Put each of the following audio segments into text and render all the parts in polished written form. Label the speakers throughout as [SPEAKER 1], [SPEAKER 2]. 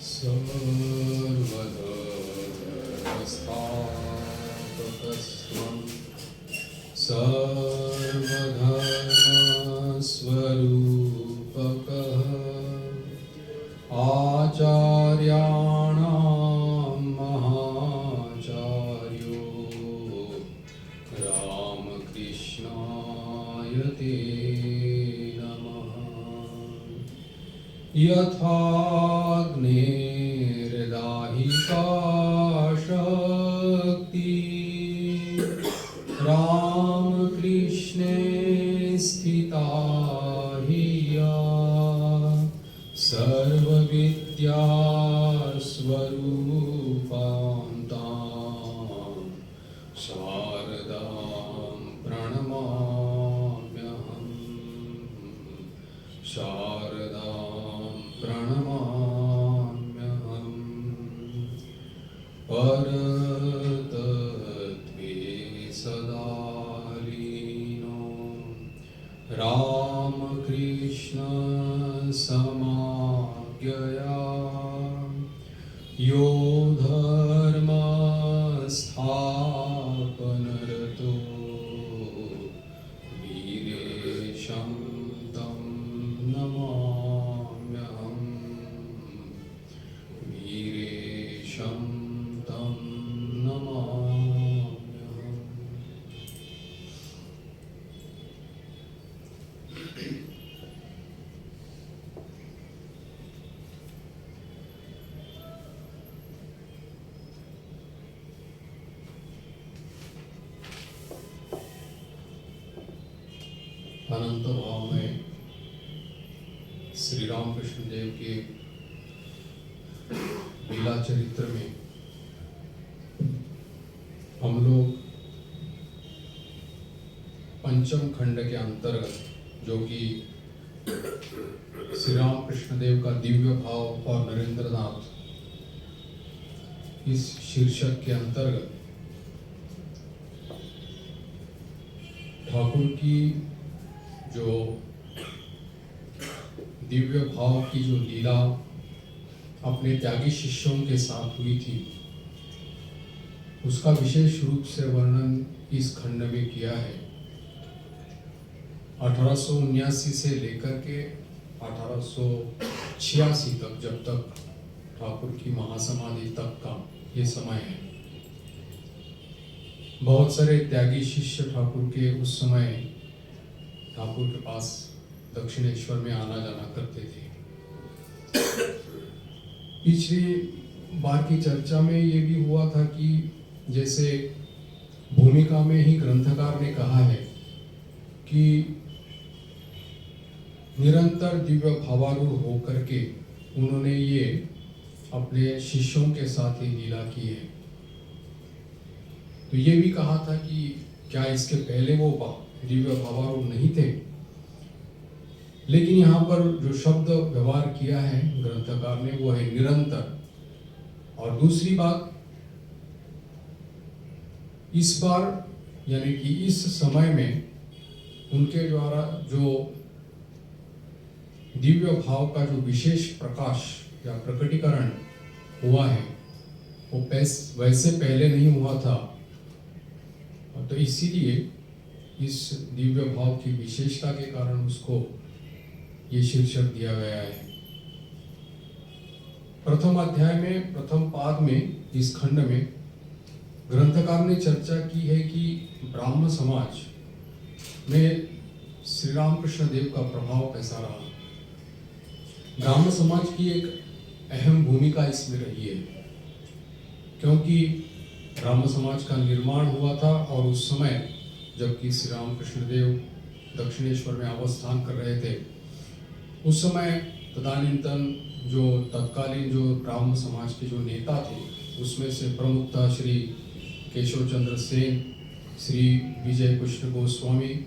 [SPEAKER 1] सर्वधर्मस्थापकस्त्वं सर्वधर्मस्वरूपकः आचार्याणां महाचार्यो रामकृष्णाय ते नमः। यथाग्नेर्दाहिका शक्ति रामकृष्णे स्थिता हिया सर्वविद्या स्वरूपां तां शारदां प्रणमाम्यहम्। शारदां प्रणमाम्यहम्। परतत्त्वे सदा लीनो रामकृष्ण समाज्ञया यो धर्मस्थापनरतो वीरेशं तं नमाम्यहम्। वीरेशं तं नमाम्यहम्। अनंत भाव में श्री रामकृष्ण देव के लीला चरित्र में हम लोग पंचम खंड के अंतर्गत, जो कि श्री रामकृष्ण देव का दिव्य भाव और नरेंद्रनाथ, इस शीर्षक के अंतर्गत ठाकुर की जो दिव्य भाव की जो लीला अपने त्यागी शिष्यों के साथ हुई थी, उसका विशेष रूप से वर्णन इस खंड में किया है। 1879 से लेकर के 1886 तक, जब तक ठाकुर की महासमाधि तक का ये समय है। बहुत सारे त्यागी शिष्य ठाकुर के उस समय ठाकुर के पास दक्षिणेश्वर में आना जाना करते थे। पिछली बार की चर्चा में ये भी हुआ था कि जैसे भूमिका में ही ग्रंथकार ने कहा है कि निरंतर दिव्य भावारूढ़ होकर के उन्होंने ये अपने शिष्यों के साथ ही लीला की है। तो ये भी कहा था कि क्या इसके पहले वो दिव्य भावारूढ़ नहीं थे, लेकिन यहाँ पर जो शब्द व्यवहार किया है ग्रंथकार ने वो है निरंतर। और दूसरी बात, इस बार यानी कि इस समय में उनके द्वारा जो दिव्य भाव का जो विशेष प्रकाश या प्रकटीकरण हुआ है वो वैसे पहले नहीं हुआ था। तो इसीलिए इस दिव्य भाव की विशेषता के कारण उसको ये शीर्षक दिया गया है। प्रथम अध्याय में प्रथम पाद में इस खंड में ग्रंथकार ने चर्चा की है कि ब्राह्मण समाज में श्री रामकृष्ण देव का प्रभाव कैसा रहा। ब्राह्मण समाज की एक अहम भूमिका इसमें रही है, क्योंकि ब्राह्मण समाज का निर्माण हुआ था और उस समय जबकि श्री रामकृष्ण देव दक्षिणेश्वर में अवस्थान कर रहे थे, उस समय तदानीन्तन जो तत्कालीन जो ब्राह्मण समाज के जो नेता थे उसमें से प्रमुख था श्री केशव चंद्र सेन, श्री विजय कृष्ण गोस्वामी,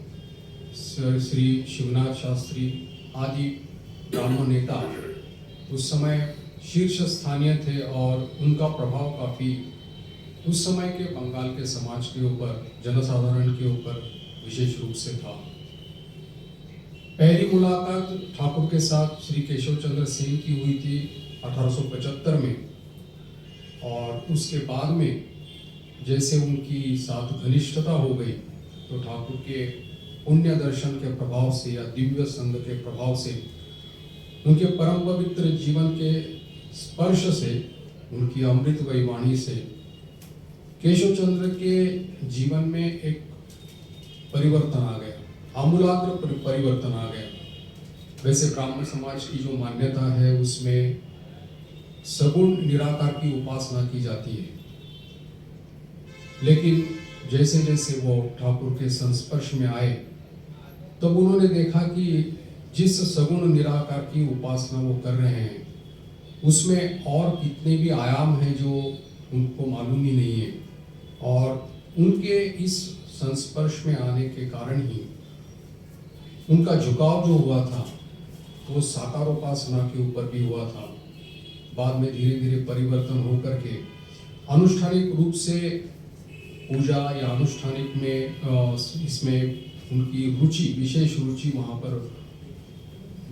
[SPEAKER 1] श्री शिवनाथ शास्त्री आदि ब्राह्मण नेता उस समय शीर्ष स्थानीय थे और उनका प्रभाव काफ़ी उस समय के बंगाल के समाज के ऊपर, जनसाधारण के ऊपर विशेष रूप से था। पहली मुलाकात ठाकुर के साथ श्री केशव चंद्र सेन की हुई थी 1875 में, और उसके बाद में जैसे उनकी साथ घनिष्ठता हो गई तो ठाकुर के पुण्य दर्शन के प्रभाव से या दिव्य संग के प्रभाव से, उनके परम पवित्र जीवन के स्पर्श से, उनकी अमृतमयी वाणी से केशव चंद्र के जीवन में एक परिवर्तन आ गया, आमूलाग्र परिवर्तन आ गया। वैसे ब्राह्मण समाज की जो मान्यता है उसमें सगुण निराकार की उपासना की जाती है, लेकिन जैसे जैसे वो ठाकुर के संस्पर्श में आए तब उन्होंने देखा कि जिस सगुण निराकार की उपासना वो कर रहे हैं उसमें और कितने भी आयाम हैं जो उनको मालूम ही नहीं है, और उनके इस संस्पर्श में आने के कारण ही उनका झुकाव जो हुआ था वो साकार उपासना के ऊपर भी हुआ था। बाद में धीरे धीरे परिवर्तन होकर के अनुष्ठानिक रूप से पूजा या अनुष्ठानिक में इसमें उनकी रुचि, विशेष रुचि वहां पर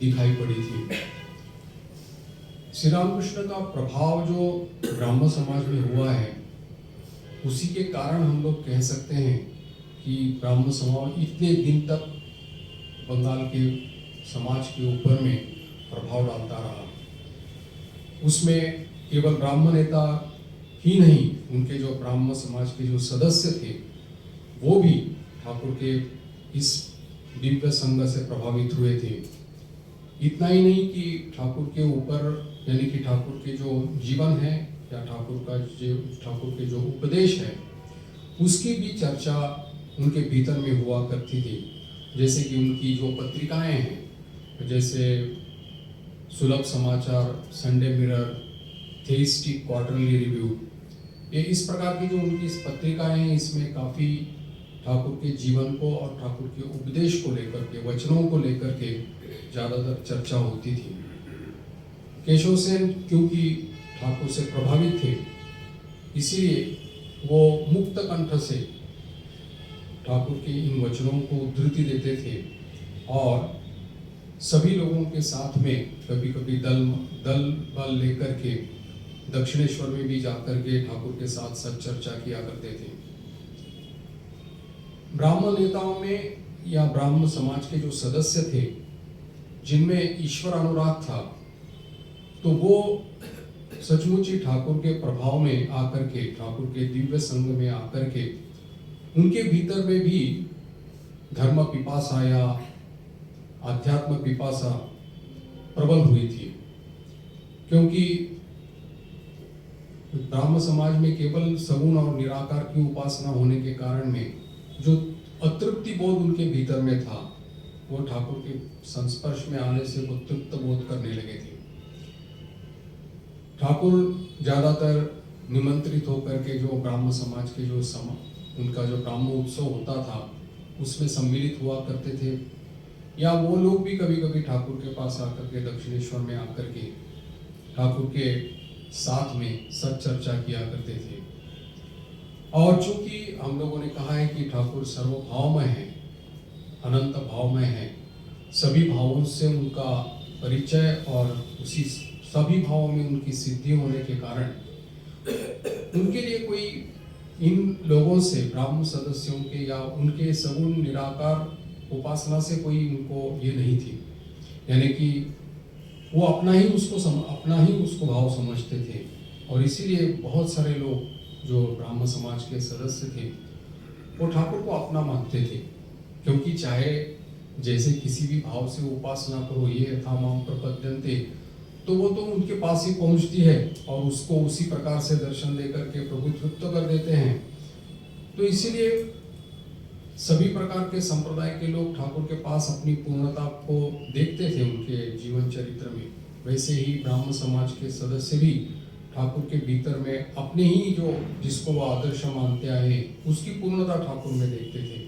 [SPEAKER 1] दिखाई पड़ी थी। श्री रामकृष्ण का प्रभाव जो ब्राह्मण समाज में हुआ है उसी के कारण हम लोग कह सकते हैं कि ब्राह्मण समाज इतने दिन तक बंगाल के समाज के ऊपर में प्रभाव डालता रहा। उसमें केवल ब्राह्मण नेता ही नहीं, उनके जो ब्राह्मण समाज के जो सदस्य थे वो भी ठाकुर के इस दिव्य संग से प्रभावित हुए थे। इतना ही नहीं कि ठाकुर के ऊपर, यानी कि ठाकुर के जो जीवन है या ठाकुर के जो उपदेश है उसकी भी चर्चा उनके भीतर में हुआ करती थी। जैसे कि उनकी जो पत्रिकाएं हैं, जैसे सुलभ समाचार, संडे मिरर, थेइस्टिक क्वार्टरली रिव्यू, ये इस प्रकार की जो उनकी पत्रिकाएं हैं इसमें काफ़ी ठाकुर के जीवन को और ठाकुर के उपदेश को लेकर के, वचनों को लेकर के ज़्यादातर चर्चा होती थी। केशव सेन क्योंकि ठाकुर से प्रभावित थे इसीलिए वो मुक्त कंठ से ठाकुर के इन वचनों को उद्धृति देते थे, और सभी लोगों के साथ में कभी कभी दल बल लेकर के दक्षिणेश्वर में भी जाकर के ठाकुर के साथ सच्चर्चा किया करते थे। ब्राह्मण नेताओं में या ब्राह्मण समाज के जो सदस्य थे जिनमें ईश्वर अनुराग था, तो वो सचमुच ही ठाकुर के प्रभाव में आकर के, ठाकुर के दिव्य संग में आकर के उनके भीतर में भी धर्म पिपासा या आध्यात्म पिपासा प्रबल हुई थी। क्योंकि ब्राह्मण समाज में केवल सगुण और निराकार की उपासना होने के कारण में जो अतृप्ति बोध उनके भीतर में था वो ठाकुर के संस्पर्श में आने से वो तृप्त बोध करने लगे थे। ठाकुर ज्यादातर निमंत्रित होकर के जो ब्राह्मण समाज के जो उनका जो ब्राह्मण उत्सव होता था उसमें सम्मिलित हुआ करते थे, या वो लोग भी कभी कभी ठाकुर के पास आकर के, दक्षिणेश्वर में आकर के ठाकुर के साथ में सच्चर्चा किया करते थे। और चूंकि हम लोगों ने कहा है कि ठाकुर सर्वभावमय है, अनंत भावमय है, सभी भावों से उनका परिचय और उसी सभी भावों में उनकी सिद्धि होने के कारण उनके लिए कोई इन लोगों से, ब्राह्मण सदस्यों के या उनके सगुण निराकार उपासना से कोई उनको ये नहीं थी, यानी कि वो अपना ही उसको भाव समझते थे। और इसीलिए बहुत सारे लोग जो ब्राह्मण समाज के सदस्य थे वो ठाकुर को अपना मानते थे, क्योंकि चाहे जैसे किसी भी भाव से उपासना करो, ये यथा माम प्रपद्यन्ते, तो वो तो उनके पास ही पहुंचती है और उसको उसी प्रकार से दर्शन देकर के प्रभु तृप्त कर देते हैं। तो इसीलिए सभी प्रकार के संप्रदाय के लोग ठाकुर के पास अपनी पूर्णता को देखते थे उनके जीवन चरित्र में। वैसे ही ब्राह्मण समाज के सदस्य भी ठाकुर के भीतर में अपने ही जो जिसको वो आदर्श मानते आए उसकी पूर्णता ठाकुर में देखते थे।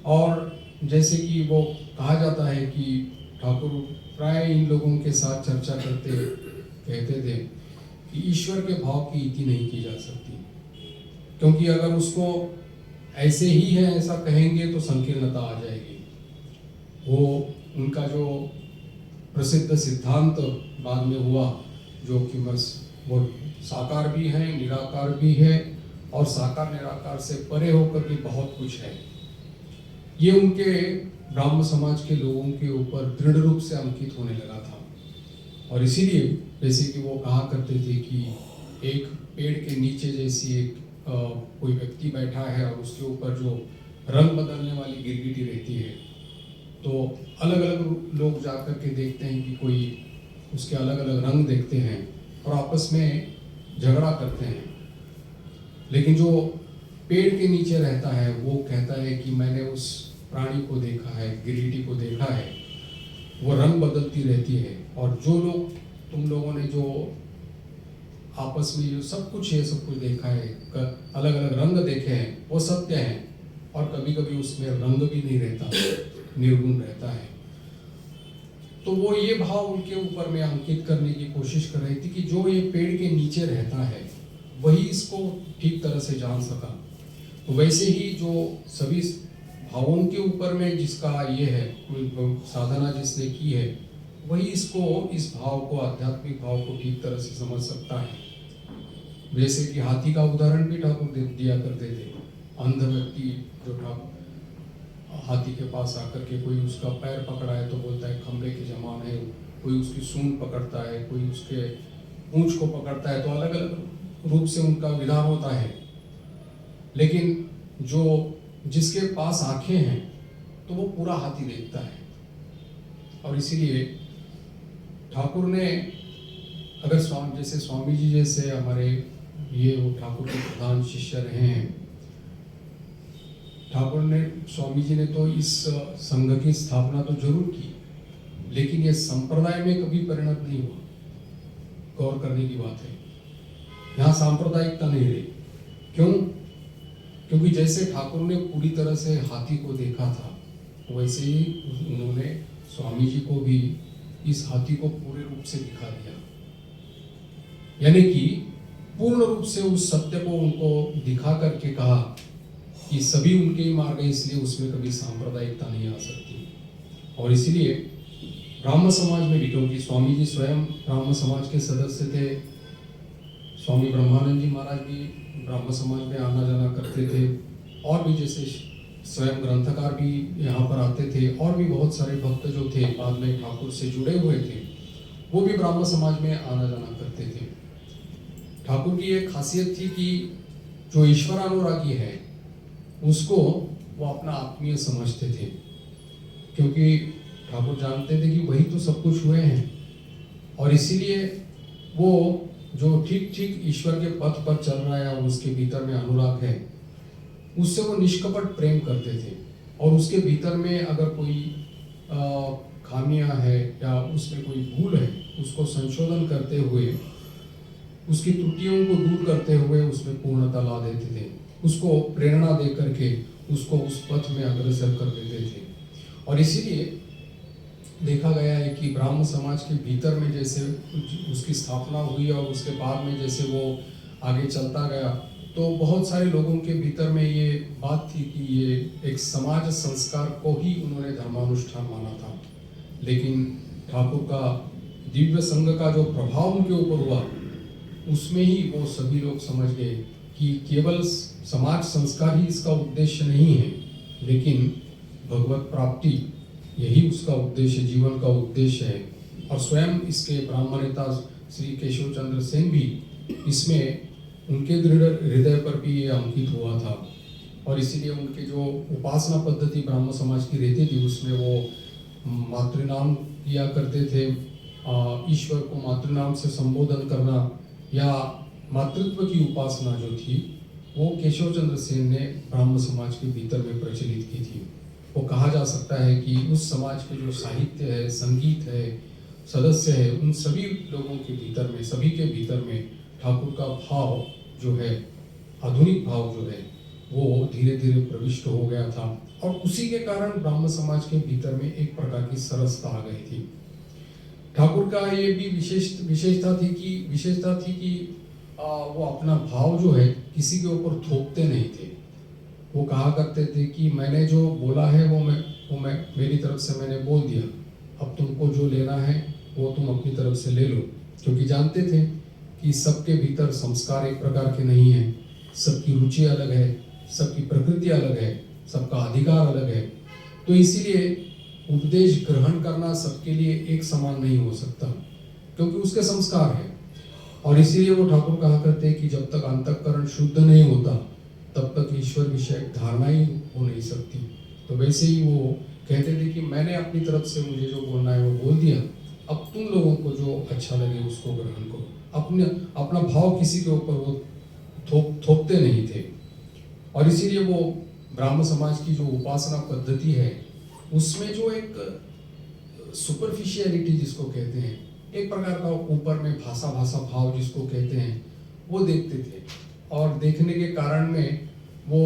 [SPEAKER 1] और जैसे कि वो कहा जाता है कि ठाकुर प्राय इन लोगों के साथ चर्चा करते कहते थे कि ईश्वर के भाव की इति नहीं की जा सकती, क्योंकि अगर उसको ऐसे ही है ऐसा कहेंगे तो संकीर्णता आ जाएगी। वो उनका जो प्रसिद्ध सिद्धांत बाद में हुआ, जो कि बस वो साकार भी है, निराकार भी है, और साकार निराकार से परे होकर भी बहुत कुछ है, ये उनके ब्राह्म समाज के लोगों के ऊपर दृढ़ रूप से अंकित होने लगा था। और इसीलिए जैसे कि वो कहा करते थे कि एक पेड़ के नीचे जैसी एक कोई व्यक्ति बैठा है और उसके ऊपर जो रंग बदलने वाली गिरगिटी रहती है, तो अलग अलग लोग जाकर के देखते हैं कि कोई उसके अलग अलग रंग देखते हैं और आपस में झगड़ा करते हैं, लेकिन जो पेड़ के नीचे रहता है वो कहता है कि मैंने उस प्राणी को देखा है, गिरगिटी को देखा है, वो रंग बदलती रहती है, और जो लोग तुम लोगों ने जो आपस में जो सब कुछ है, सब कुछ देखा है, अलग अलग रंग देखे हैं, वो सत्य हैं, और कभी कभी उसमें रंग भी नहीं रहता, निर्गुण रहता है। तो वो ये भाव उनके ऊपर में अंकित करने की कोशिश कर रही थी कि जो ये पेड़ के नीचे रहता है वही इसको ठीक तरह से जान सका। तो वैसे ही जो सभी भावों के ऊपर में जिसका ये है साधना जिसने की है, वही इसको, इस भाव को, आध्यात्मिक भाव को ठीक तरह से समझ सकता है। जैसे कि हाथी का उदाहरण भी ठाकुर दिया करते थे। अंध व्यक्ति जो ठाकुर हाथी के पास आकर के कोई उसका पैर पकड़ा है तो बोलता है खंबे के जमान है, कोई उसकी सूंड पकड़ता है, कोई उसके पूंछ को पकड़ता है, तो अलग अलग रूप से उनका विधान होता है। लेकिन जो जिसके पास आंखें हैं तो वो पूरा हाथी देखता है। और इसीलिए ठाकुर ने, अगर जैसे स्वामी जी जैसे हमारे ये वो ठाकुर के प्रधान शिष्य रहे हैं, ठाकुर ने, स्वामी जी ने तो इस संघ की स्थापना तो जरूर की, लेकिन ये संप्रदाय में कभी परिणत नहीं हुआ। गौर करने की बात है, यहाँ सांप्रदायिकता नहीं रही। क्यों? क्योंकि जैसे ठाकुर ने पूरी तरह से हाथी को देखा था, वैसे ही उन्होंने स्वामी जी को भी इस हाथी को पूरे रूप से दिखा दिया, यानी कि पूर्ण रूप से उस सत्य को उनको दिखा करके कहा कि सभी उनके ही मार्ग है, इसलिए उसमें कभी सांप्रदायिकता नहीं आ सकती। और इसीलिए ब्राह्म समाज में भी, क्योंकि स्वामी जी स्वयं ब्राह्म समाज के सदस्य थे, स्वामी ब्रह्मानंद जी महाराज भी ब्राह्म समाज में आना जाना करते थे, और भी जैसे स्वयं ग्रंथकार भी यहाँ पर आते थे, और भी बहुत सारे भक्त जो थे बाद में ठाकुर से जुड़े हुए थे, वो भी ब्राह्म समाज में आना जाना करते थे। ठाकुर की एक खासियत थी कि जो ईश्वरानुरागी है उसको वो अपना आत्मीय समझते थे, क्योंकि ठाकुर जानते थे कि वही तो सब कुछ हुए हैं, और इसीलिए वो जो ठीक ठीक ईश्वर के पथ पर चल रहा है और उसके भीतर में अनुराग है, उससे वो निष्कपट प्रेम करते थे। और उसके भीतर में अगर कोई खामियां है या उसमें कोई भूल है, उसको संशोधन करते हुए, उसकी त्रुटियों को दूर करते हुए उसमें पूर्णता ला देते थे, उसको प्रेरणा दे करके उसको उस पथ में अग्रसर कर देते थे। और इसीलिए देखा गया है कि ब्राह्म समाज के भीतर में जैसे उसकी स्थापना हुई और उसके बाद में जैसे वो आगे चलता गया, तो बहुत सारे लोगों के भीतर में ये बात थी कि ये एक समाज संस्कार को ही उन्होंने धर्मानुष्ठान माना था। लेकिन ठाकुर का दिव्य संघ का जो प्रभाव उनके ऊपर हुआ, उसमें ही वो सभी लोग समझ गए कि केवल समाज संस्कार ही इसका उद्देश्य नहीं है, लेकिन भगवत प्राप्ति यही उसका उद्देश्य, जीवन का उद्देश्य है। और स्वयं इसके ब्राह्मण नेता श्री केशव चंद्र सेन भी इसमें, उनके दृढ़ हृदय पर भी ये अंकित हुआ था। और इसीलिए उनके जो उपासना पद्धति ब्राह्मण समाज की रहती थी, उसमें वो मातृनाम किया करते थे, ईश्वर को मातृनाम से संबोधन करना या मातृत्व की उपासना जो थी, वो केशव चंद्र सेन ने ब्राह्म समाज के भीतर में प्रचलित की थी। वो कहा जा सकता है कि उस समाज के जो साहित्य है, संगीत है, सदस्य है, उन सभी लोगों के भीतर में, सभी के भीतर में ठाकुर का भाव जो है, आधुनिक भाव जो है, वो धीरे धीरे प्रविष्ट हो गया था। और उसी के कारण ब्राह्म समाज के भीतर में एक प्रकार की सरसता आ गई थी। ठाकुर का ये भी विशेषता थी कि वो अपना भाव जो है किसी के ऊपर थोपते नहीं थे। वो कहा करते थे कि मैंने जो बोला है वो मैं वो मेरी तरफ से मैंने बोल दिया, अब तुमको जो लेना है वो तुम अपनी तरफ से ले लो, क्योंकि जानते थे कि सबके भीतर संस्कार एक प्रकार के नहीं है, सबकी रुचि अलग है, सबकी प्रकृति अलग है, सबका अधिकार अलग है। तो इसीलिए उपदेश ग्रहण करना सबके लिए एक समान नहीं हो सकता, क्योंकि उसके संस्कार है। और इसीलिए वो ठाकुर कहा करते हैं कि जब तक अंतःकरण शुद्ध नहीं होता तब तक ईश्वर विषयक धारणा ही हो नहीं सकती। तो वैसे ही वो कहते थे कि मैंने अपनी तरफ से मुझे जो बोलना है वो बोल दिया, अब तुम लोगों को जो अच्छा लगे उसको ग्रहण करो। अपना भाव किसी के ऊपर वो थोपते नहीं थे। और इसीलिए वो ब्राह्म समाज की जो उपासना पद्धति है उसमें जो एक सुपरफिशियलिटी जिसको कहते हैं, एक प्रकार का ऊपर में भाषा भाव जिसको कहते हैं, वो देखते थे। और देखने के कारण में वो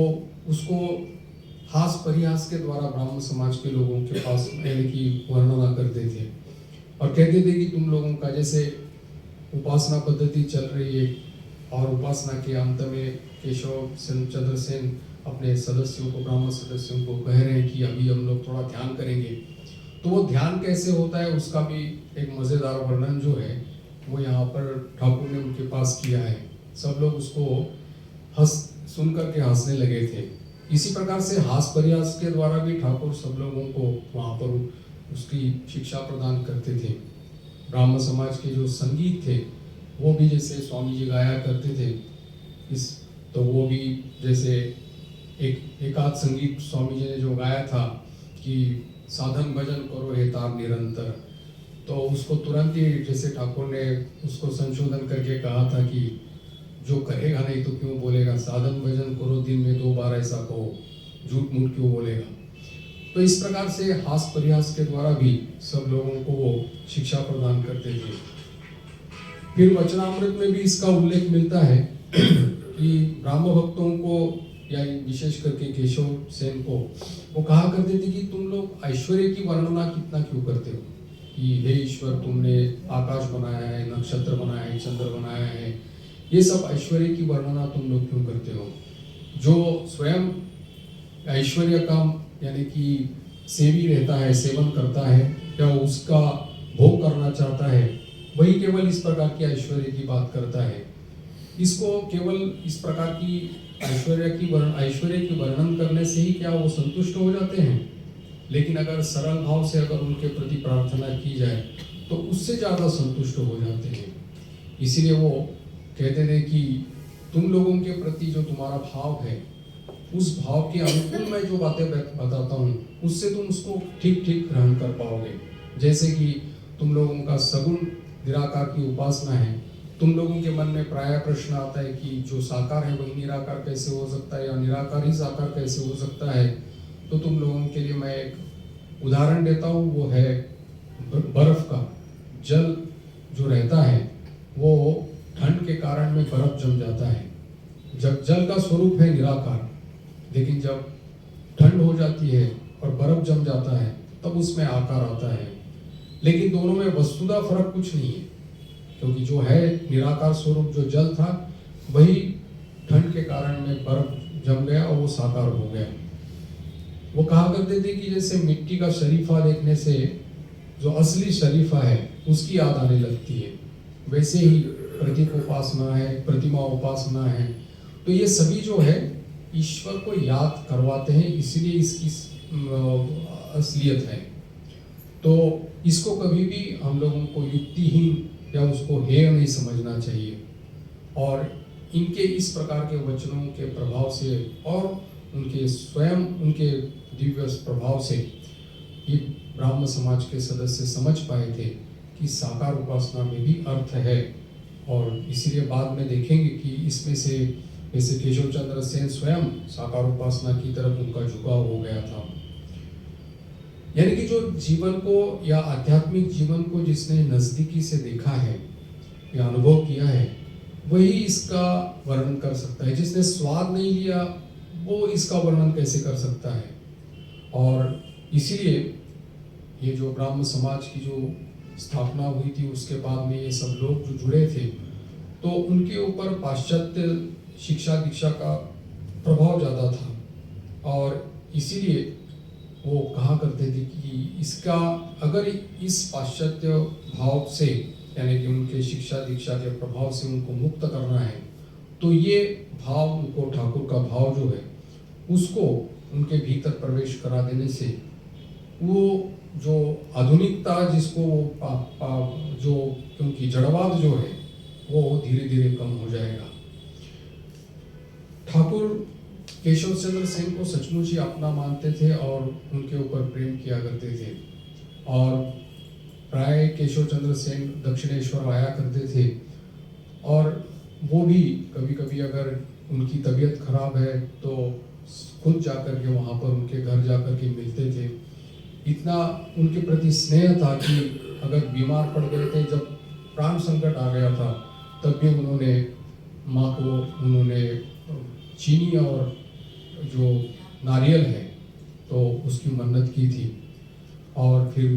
[SPEAKER 1] उसको हास परिहास के द्वारा ब्राह्मण समाज के लोगों के पास यानी कि वर्णना करते थे और कहते थे कि तुम लोगों का जैसे उपासना पद्धति चल रही है और उपासना के अंत में केशव चंद्र सेन अपने सदस्यों को, ब्राह्मण सदस्यों को कह रहे हैं कि अभी हम लोग थोड़ा ध्यान करेंगे। तो वो ध्यान कैसे होता है उसका भी एक मज़ेदार वर्णन जो है वो यहाँ पर ठाकुर ने उनके पास किया है। सब लोग उसको सुन करके हंसने लगे थे। इसी प्रकार से हास परिहास के द्वारा भी ठाकुर सब लोगों को वहाँ पर उसकी शिक्षा प्रदान करते थे। ब्राह्मण समाज के जो संगीत थे वो भी जैसे स्वामी जी गाया करते थे तो वो भी जैसे एक आध संगीत स्वामी जी ने जो गाया था कि साधन भजन करो हे तार निरंतर, तो उसको तुरंत ही जैसे ठाकुर ने उसको संशोधन करके कहा था कि जो करेगा नहीं तो क्यों बोलेगा, साधन भजन करो दिन में 2 बार ऐसा कहो, झूठ मूठ क्यों बोलेगा। तो इस प्रकार से हास परिहास के द्वारा भी सब लोगों को वो शिक्षा प्रदान करते थे। फिर वचनामृत में भी इसका उल्लेख मिलता है कि ब्राह्म भक्तों को या विशेष करके केशव सेन को वो कहा करते थे कि तुम लोग ऐश्वर्य की वर्णना कितना क्यों करते हो, कि हे ईश्वर तुमने आकाश बनाया है, नक्षत्र बनाया है, चंद्र बनाया है, ये सब ऐश्वर्य की वर्णना तुम लोग क्यों करते हो। जो स्वयं ऐश्वर्य का यानी कि सेवी रहता है, सेवन करता है या उसका भोग करना चाहता है, वही केवल इस प्रकार की ऐश्वर्य की बात करता है। इसको केवल इस प्रकार की ऐश्वर्य की वर्णन करने से ही क्या वो संतुष्ट हो जाते हैं, लेकिन अगर सरल भाव से अगर उनके प्रति प्रार्थना की जाए तो उससे ज़्यादा संतुष्ट हो जाते हैं। इसीलिए वो कहते थे कि तुम लोगों के प्रति जो तुम्हारा भाव है उस भाव के अनुकूल मैं जो बातें बताता हूँ उससे तुम उसको ठीक ठीक ग्रहण कर पाओगे। जैसे कि तुम लोगों का सगुण निराकार की उपासना है, तुम लोगों के मन में प्रायः प्रश्न आता है कि जो साकार है वही निराकार कैसे हो सकता है या निराकार ही साकार कैसे हो सकता है। तो तुम लोगों के लिए मैं एक उदाहरण देता हूँ, वो है बर्फ का। जल जो रहता है वो ठंड के कारण में बर्फ जम जाता है। जब जल का स्वरूप है निराकार, लेकिन जब ठंड हो जाती है और बर्फ जम जाता है तब उसमें आकार आता है। लेकिन दोनों में वस्तुतः फर्क कुछ नहीं है, क्योंकि जो है निराकार स्वरूप जो जल था वही ठंड के कारण में बर्फ जम गया और वो साकार हो गया। वो कहा करते थे कि जैसे मिट्टी का शरीफा देखने से जो असली शरीफा है उसकी याद आने लगती है, वैसे ही प्रतीक उपासना है, प्रतिमा उपासना है, तो ये सभी जो है ईश्वर को याद करवाते हैं, इसलिए इसकी असलियत है। तो इसको कभी भी हम लोगों को युक्तिहीन या उसको हेय नहीं समझना चाहिए। और इनके इस प्रकार के वचनों के प्रभाव से और उनके स्वयं उनके दिव्य प्रभाव से ये ब्राह्मण समाज के सदस्य समझ पाए थे कि साकार उपासना में भी अर्थ है। और इसीलिए बाद में देखेंगे कि इसमें से जैसे केशव चंद्र सेन स्वयं साकार उपासना की तरफ उनका झुकाव हो गया था। यानी कि जो जीवन को या आध्यात्मिक जीवन को जिसने नजदीकी से देखा है या अनुभव किया है वही इसका वर्णन कर सकता है। जिसने स्वाद नहीं लिया वो इसका वर्णन कैसे कर सकता है। और इसीलिए ये जो ब्राह्मण समाज की जो स्थापना हुई थी उसके बाद में ये सब लोग जो जुड़े थे तो उनके ऊपर पाश्चात्य शिक्षा दीक्षा का प्रभाव ज़्यादा था। और इसीलिए वो कहा करते थे कि इसका अगर इस पाश्चात्य भाव से यानी कि उनके शिक्षा दीक्षा के प्रभाव से उनको मुक्त करना है तो ये भाव उनको ठाकुर का भाव जो है उसको उनके भीतर प्रवेश करा देने से वो जो आधुनिकता जिसको जो क्योंकि जड़वाद जो है वो धीरे धीरे कम हो जाएगा। ठाकुर केशव चंद्र सेन को सचमुच ही अपना मानते थे और उनके ऊपर प्रेम किया करते थे और प्राय केशव चंद्र सेन दक्षिणेश्वर आया करते थे और वो भी कभी कभी अगर उनकी तबीयत खराब है तो खुद जाकर के वहाँ पर उनके घर जाकर के मिलते थे। इतना उनके प्रति स्नेह था कि अगर बीमार पड़ गए थे, जब प्राण संकट आ गया था, तब भी उन्होंने माँ को उन्होंने चीनी और जो नारियल है तो उसकी मन्नत की थी। और फिर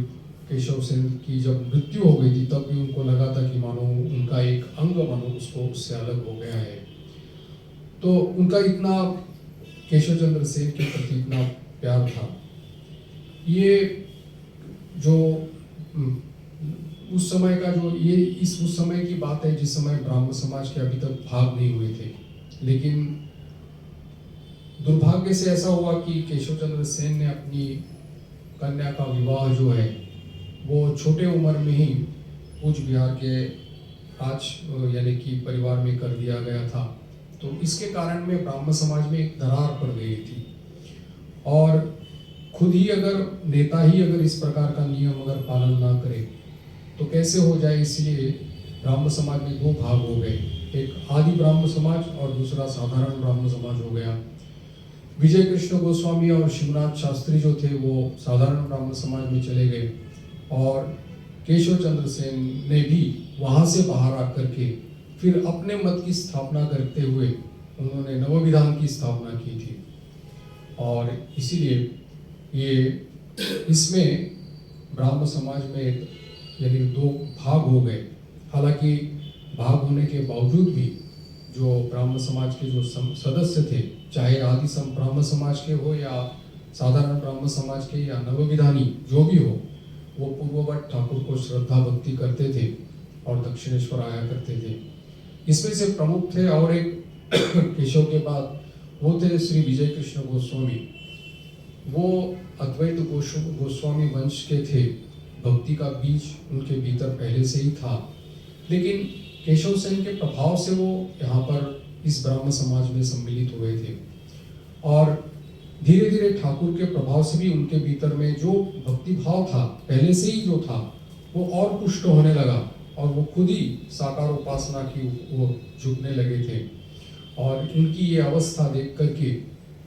[SPEAKER 1] केशव सेन की जब मृत्यु हो गई थी तब भी उनको लगा था कि मानो उनका एक अंग मानो उसको उससे अलग हो गया है। तो उनका इतना केशव चंद्र सेन के प्रति इतना प्यार था। ये जो उस समय का जो ये उस समय की बात है जिस समय ब्राह्मण समाज के अभी तक भाग नहीं हुए थे, लेकिन दुर्भाग्य से ऐसा हुआ कि केशव चंद्र सेन ने अपनी कन्या का विवाह जो है वो छोटे उम्र में ही कूच बिहार के राज यानी कि परिवार में कर दिया गया था। तो इसके कारण में ब्राह्मण समाज में एक दरार पड़ गई थी और खुद ही अगर नेता ही अगर इस प्रकार का नियम अगर पालन ना करे तो कैसे हो जाए। इसलिए ब्राह्मण समाज में दो भाग हो गए, एक आदि ब्राह्मण समाज और दूसरा साधारण ब्राह्मण समाज हो गया। विजय कृष्ण गोस्वामी और शिवनाथ शास्त्री जो थे वो साधारण ब्राह्मण समाज में चले गए और केशव चंद्र सेन ने भी वहाँ से बाहर आकर के फिर अपने मत की स्थापना करते हुए उन्होंने नवविधान की स्थापना की थी। और इसीलिए ये इसमें ब्राह्मण समाज में यानी दो भाग हो गए। हालांकि भाग होने के बावजूद भी जो ब्राह्मण समाज के जो सदस्य थे, चाहे आदि ब्राह्मण समाज के हो या साधारण ब्राह्मण समाज के या नवविधानी जो भी हो, वो पूर्ववत ठाकुर को श्रद्धा भक्ति करते थे और दक्षिणेश्वर आया करते थे। इसमें से प्रमुख थे और एक केशव के बाद वो थे श्री विजय कृष्ण गोस्वामी। वो अद्वैत गोस्वामी वंश के थे, भक्ति का बीज उनके भीतर पहले से ही था, लेकिन केशव सेन के प्रभाव से वो यहाँ पर इस ब्राह्मण समाज में सम्मिलित हुए थे और धीरे धीरे ठाकुर के प्रभाव से भी उनके भीतर में जो भक्ति भाव था पहले से ही जो था वो और पुष्ट होने लगा और वो खुद ही साकार उपासना की वो झुकने लगे थे। और उनकी ये अवस्था देख करके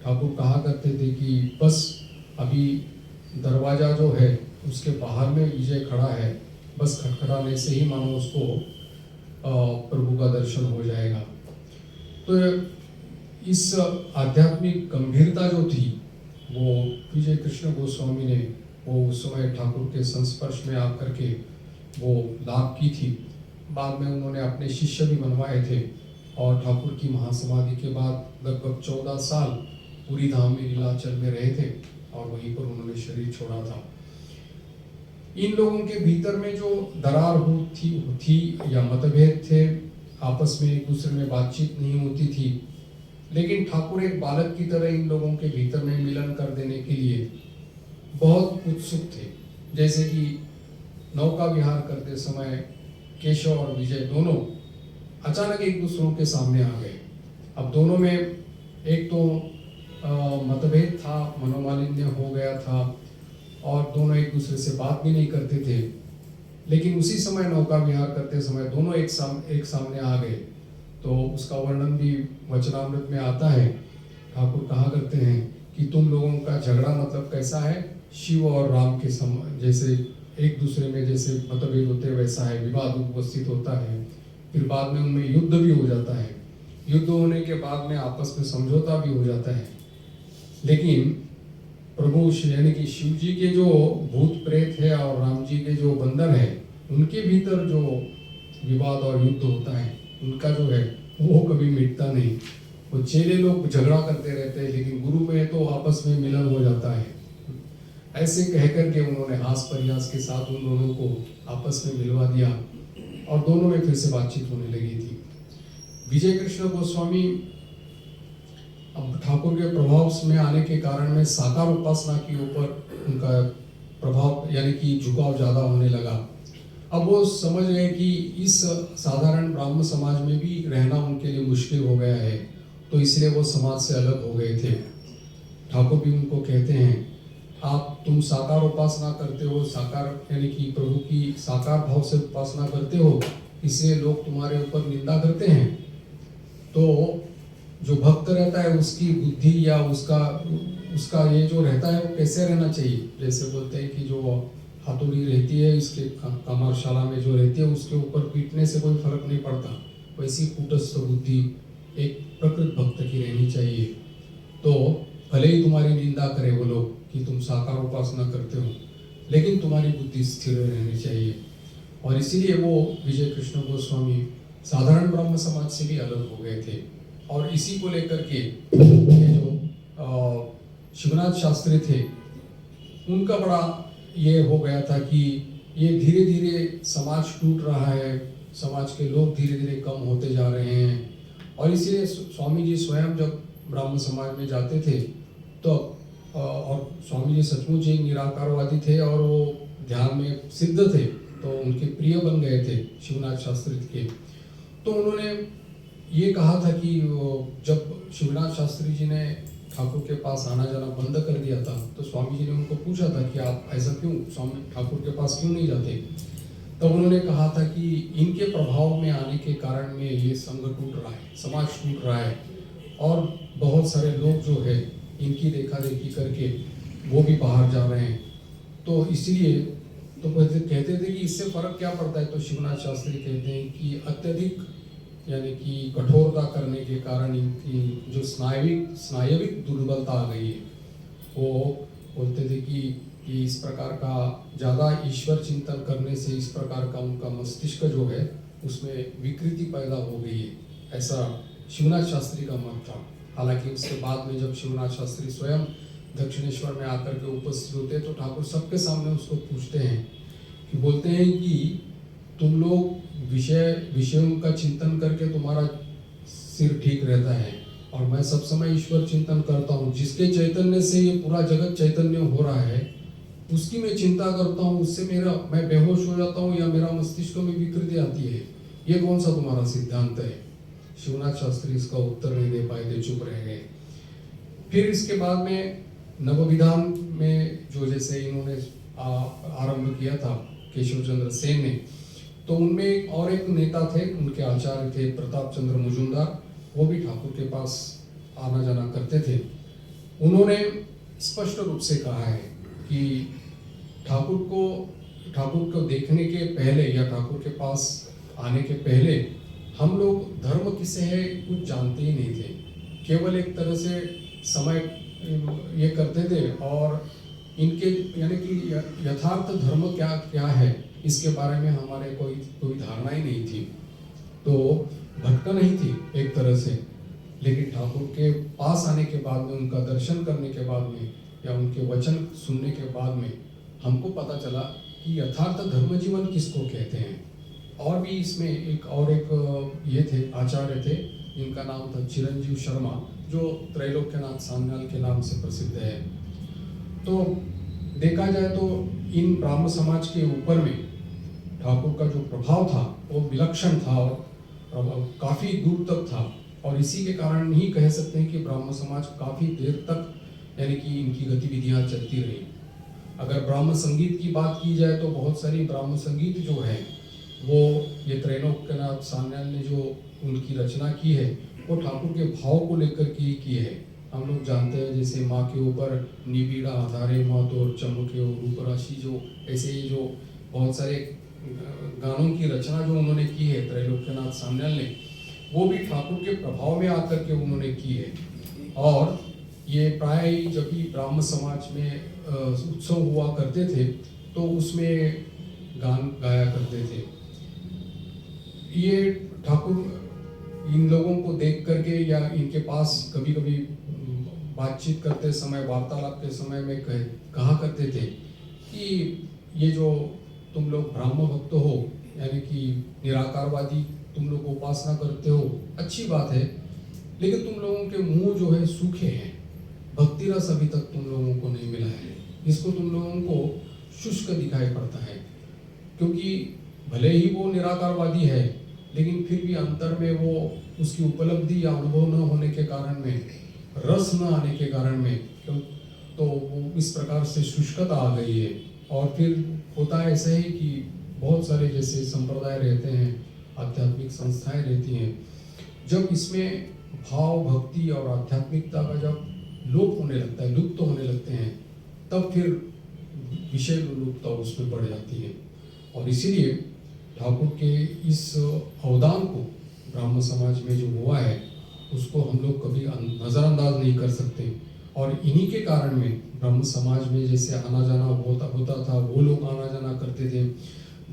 [SPEAKER 1] ठाकुर कहा करते थे कि बस अभी दरवाजा जो है उसके बाहर में विजय खड़ा है, बस खटखटाने से ही मानो उसको प्रभु का दर्शन हो जाएगा। तो इस आध्यात्मिक गंभीरता जो थी वो विजय कृष्ण गोस्वामी ने वो उस समय ठाकुर के संस्पर्श में आकर के वो लाभ की थी। बाद में उन्होंने अपने शिष्य भी बनवाए थे और ठाकुर की महासमाधि के बाद लगभग 14 साल पूरी धाम में नीलाचल में रहे थे और वहीं पर उन्होंने शरीर छोड़ा था। इन लोगों के भीतर में जो दरार थी या मतभेद थे, आपस में एक दूसरे में बातचीत नहीं होती थी, लेकिन ठाकुर एक बालक की तरह इन लोगों के भीतर में मिलन कर देने के लिए बहुत उत्सुक थे। जैसे कि नौका विहार करते समय केशव और विजय दोनों अचानक एक दूसरों के सामने आ गए। अब दोनों में एक तो मतभेद था, मनोमालिन्य हो गया था और दोनों एक दूसरे से बात भी नहीं करते थे, लेकिन उसी समय नौका विहार करते समय दोनों एक सामने आ गए। तो उसका वर्णन भी वचनामृत में आता है। ठाकुर कहा करते हैं कि तुम लोगों का झगड़ा मतलब कैसा है, शिव और राम के जैसे एक दूसरे में जैसे मतभेद होते वैसा है, विवाद उपस्थित होता है, फिर बाद में उनमें युद्ध भी हो जाता है, युद्ध होने के बाद में आपस में समझौता भी हो जाता है। लेकिन प्रभु यानी कि शिव जी के जो भूत प्रेत है और राम जी के जो बंदर है, उनके भीतर जो विवाद और युद्ध होता है उनका जो है वो कभी मिटता नहीं। वो चेले लोग झगड़ा करते रहते हैं, लेकिन गुरु में तो आपस में मिलन हो जाता है। ऐसे कह करके उन्होंने हास परिहास के साथ उन दोनों को आपस में मिलवा दिया और दोनों में फिर से बातचीत होने लगी थी। विजय कृष्ण गोस्वामी अब ठाकुर के प्रभाव में आने के कारण में साकार उपासना के ऊपर उनका प्रभाव यानी कि झुकाव ज़्यादा होने लगा। अब वो समझ गए कि इस साधारण ब्राह्मण समाज में भी रहना उनके लिए मुश्किल हो गया है, तो इसलिए वो समाज से अलग हो गए थे। ठाकुर भी उनको कहते हैं, तुम साकार उपासना करते हो, साकार यानी कि प्रभु की साकार भाव से उपासना करते हो, इसलिए लोग तुम्हारे ऊपर निंदा करते हैं। तो जो भक्त रहता है उसकी बुद्धि या उसका ये जो रहता है वो कैसे रहना चाहिए। जैसे बोलते हैं कि जो हथौड़ी रहती है इसके कमरशाला में जो रहती है उसके ऊपर पीटने से कोई फर्क नहीं पड़ता, वैसी कूटस्थ बुद्धि एक प्रकृत भक्त की रहनी चाहिए। तो भले ही तुम्हारी निंदा करे वो लोग कि तुम साकार उपासना करते हो, लेकिन तुम्हारी बुद्धि स्थिर रहनी चाहिए। और इसीलिए वो विजय कृष्ण गोस्वामी साधारण ब्राह्मण समाज से भी अलग हो गए थे। और इसी को लेकर के ये जो शिवनाथ शास्त्री थे उनका बड़ा ये हो गया था कि ये धीरे धीरे समाज टूट रहा है, समाज के लोग धीरे धीरे कम होते जा रहे हैं। और इसीलिए स्वामी जी स्वयं जब ब्राह्मण समाज में जाते थे तो और स्वामी जी सचमुच एक निराकारवादी थे और वो ध्यान में सिद्ध थे, तो उनके प्रिय बन गए थे शिवनाथ शास्त्री के। तो उन्होंने ये कहा था कि जब शिवनाथ शास्त्री जी ने ठाकुर के पास आना जाना बंद कर दिया था तो स्वामी जी ने उनको पूछा था कि आप ऐसा क्यों स्वामी ठाकुर के पास क्यों नहीं जाते। तब उन्होंने कहा था कि इनके प्रभाव में आने के कारण में ये संघ टूट रहा है, समाज टूट रहा है, और बहुत सारे लोग जो है इनकी देखा देखी करके वो भी बाहर जा रहे हैं। तो इसलिए तो कहते थे कि इससे फर्क क्या पड़ता है। तो शिवनाथ शास्त्री कहते हैं कि अत्यधिक यानी कि कठोरता करने के कारण इनकी जो स्नायविक दुर्बलता आ गई है। वो बोलते थे कि इस प्रकार का ज़्यादा ईश्वर चिंतन करने से इस प्रकार का उनका मस्तिष्क जो है उसमें विकृति पैदा हो गई है, ऐसा शिवनाथ शास्त्री का मत था। हालांकि उसके बाद में जब शिवनाथ शास्त्री स्वयं दक्षिणेश्वर में आकर के उपस्थित होते तो ठाकुर सबके सामने उसको पूछते हैं कि बोलते हैं कि तुम लोग विषयों का चिंतन करके तुम्हारा सिर ठीक रहता है, और मैं सब समय ईश्वर चिंतन करता हूँ, जिसके चैतन्य से ये पूरा जगत चैतन्य हो रहा है उसकी मैं चिंता करता हूँ, उससे मैं बेहोश हो जाता हूँ या मेरा मस्तिष्क में विकृति आती है, ये कौन सा तुम्हारा सिद्धांत है। शिवनाथ शास्त्री इसका उत्तर नहीं दे पाए थे, चुप रह गए। फिर इसके बाद में नवविधान में जो जैसे इन्होंने आरंभ किया था केशव चंद्र सेन ने, तो उनमें और एक नेता थे, उनके आचार्य थे प्रताप चंद्र मुजुमदार, वो भी ठाकुर के पास आना जाना करते थे। उन्होंने स्पष्ट रूप से कहा है कि ठाकुर को देखने के पहले या ठाकुर के पास आने के पहले हम लोग धर्म किसे है कुछ जानते ही नहीं थे, केवल एक तरह से समय ये करते थे और इनके यानी कि यथार्थ धर्म क्या क्या है इसके बारे में हमारे कोई धारणा ही नहीं थी। तो भटकन नहीं थी एक तरह से, लेकिन ठाकुर के पास आने के बाद में, उनका दर्शन करने के बाद में या उनके वचन सुनने के बाद में हमको पता चला कि यथार्थ धर्म जीवन किसको कहते हैं। और भी इसमें एक ये थे आचार्य थे जिनका नाम था चिरंजीव शर्मा, जो त्रैलोक्यनाथ सान्याल के नाम से प्रसिद्ध है। तो देखा जाए तो इन ब्राह्मण समाज के ऊपर में ठाकुर का जो प्रभाव था वो विलक्षण था और काफ़ी दूर तक था, और इसी के कारण ही कह सकते हैं कि ब्राह्मण समाज काफ़ी देर तक यानी कि इनकी गतिविधियां चलती रही। अगर ब्राह्मण संगीत की बात की जाए तो बहुत सारी ब्राह्मण संगीत जो है वो ये त्रैलोक्यनाथ सान्याल ने जो उनकी रचना की है वो ठाकुर के भाव को लेकर की है। हम लोग जानते हैं जैसे माँ के ऊपर निबिड़ा आधारे मत और चमके और रूप राशि, जो ऐसे ही जो बहुत सारे गानों की रचना जो उन्होंने की है त्रैलोक्यनाथ सान्याल ने, वो भी ठाकुर के प्रभाव में आकर के उन्होंने की है। और ये प्राय ही जब भी ब्राह्मण समाज में उत्सव हुआ करते थे तो उसमें गान गाया करते थे। ये ठाकुर इन लोगों को देख करके या इनके पास कभी कभी बातचीत करते समय, वार्तालाप के समय में कहा करते थे कि ये जो तुम लोग ब्राह्म भक्त हो, यानी कि निराकारवादी तुम लोग उपासना करते हो, अच्छी बात है, लेकिन तुम लोगों के मुंह जो है सूखे हैं, भक्ति रस अभी तक तुम लोगों को नहीं मिला है, इसको तुम लोगों को शुष्क दिखाई पड़ता है। क्योंकि भले ही वो निराकारवादी है, लेकिन फिर भी अंतर में वो उसकी उपलब्धि या अनुभव न होने के कारण में, रस न आने के कारण में, तो वो इस प्रकार से शुष्कता आ गई है। और फिर होता है ऐसा ही कि बहुत सारे जैसे संप्रदाय रहते हैं, आध्यात्मिक संस्थाएं रहती हैं, जब इसमें भाव, भक्ति और आध्यात्मिकता का जब लोप होने लगता है, लुप्त होने लगते हैं, तब फिर विषय लोलुपता उसमें बढ़ जाती है। और इसीलिए ठाकुर के इस अवदान को ब्राह्म समाज में जो हुआ है, उसको हम लोग कभी नज़रअंदाज नहीं कर सकते। और इन्हीं के कारण में ब्राह्म समाज में जैसे आना जाना होता था, वो लोग आना जाना करते थे,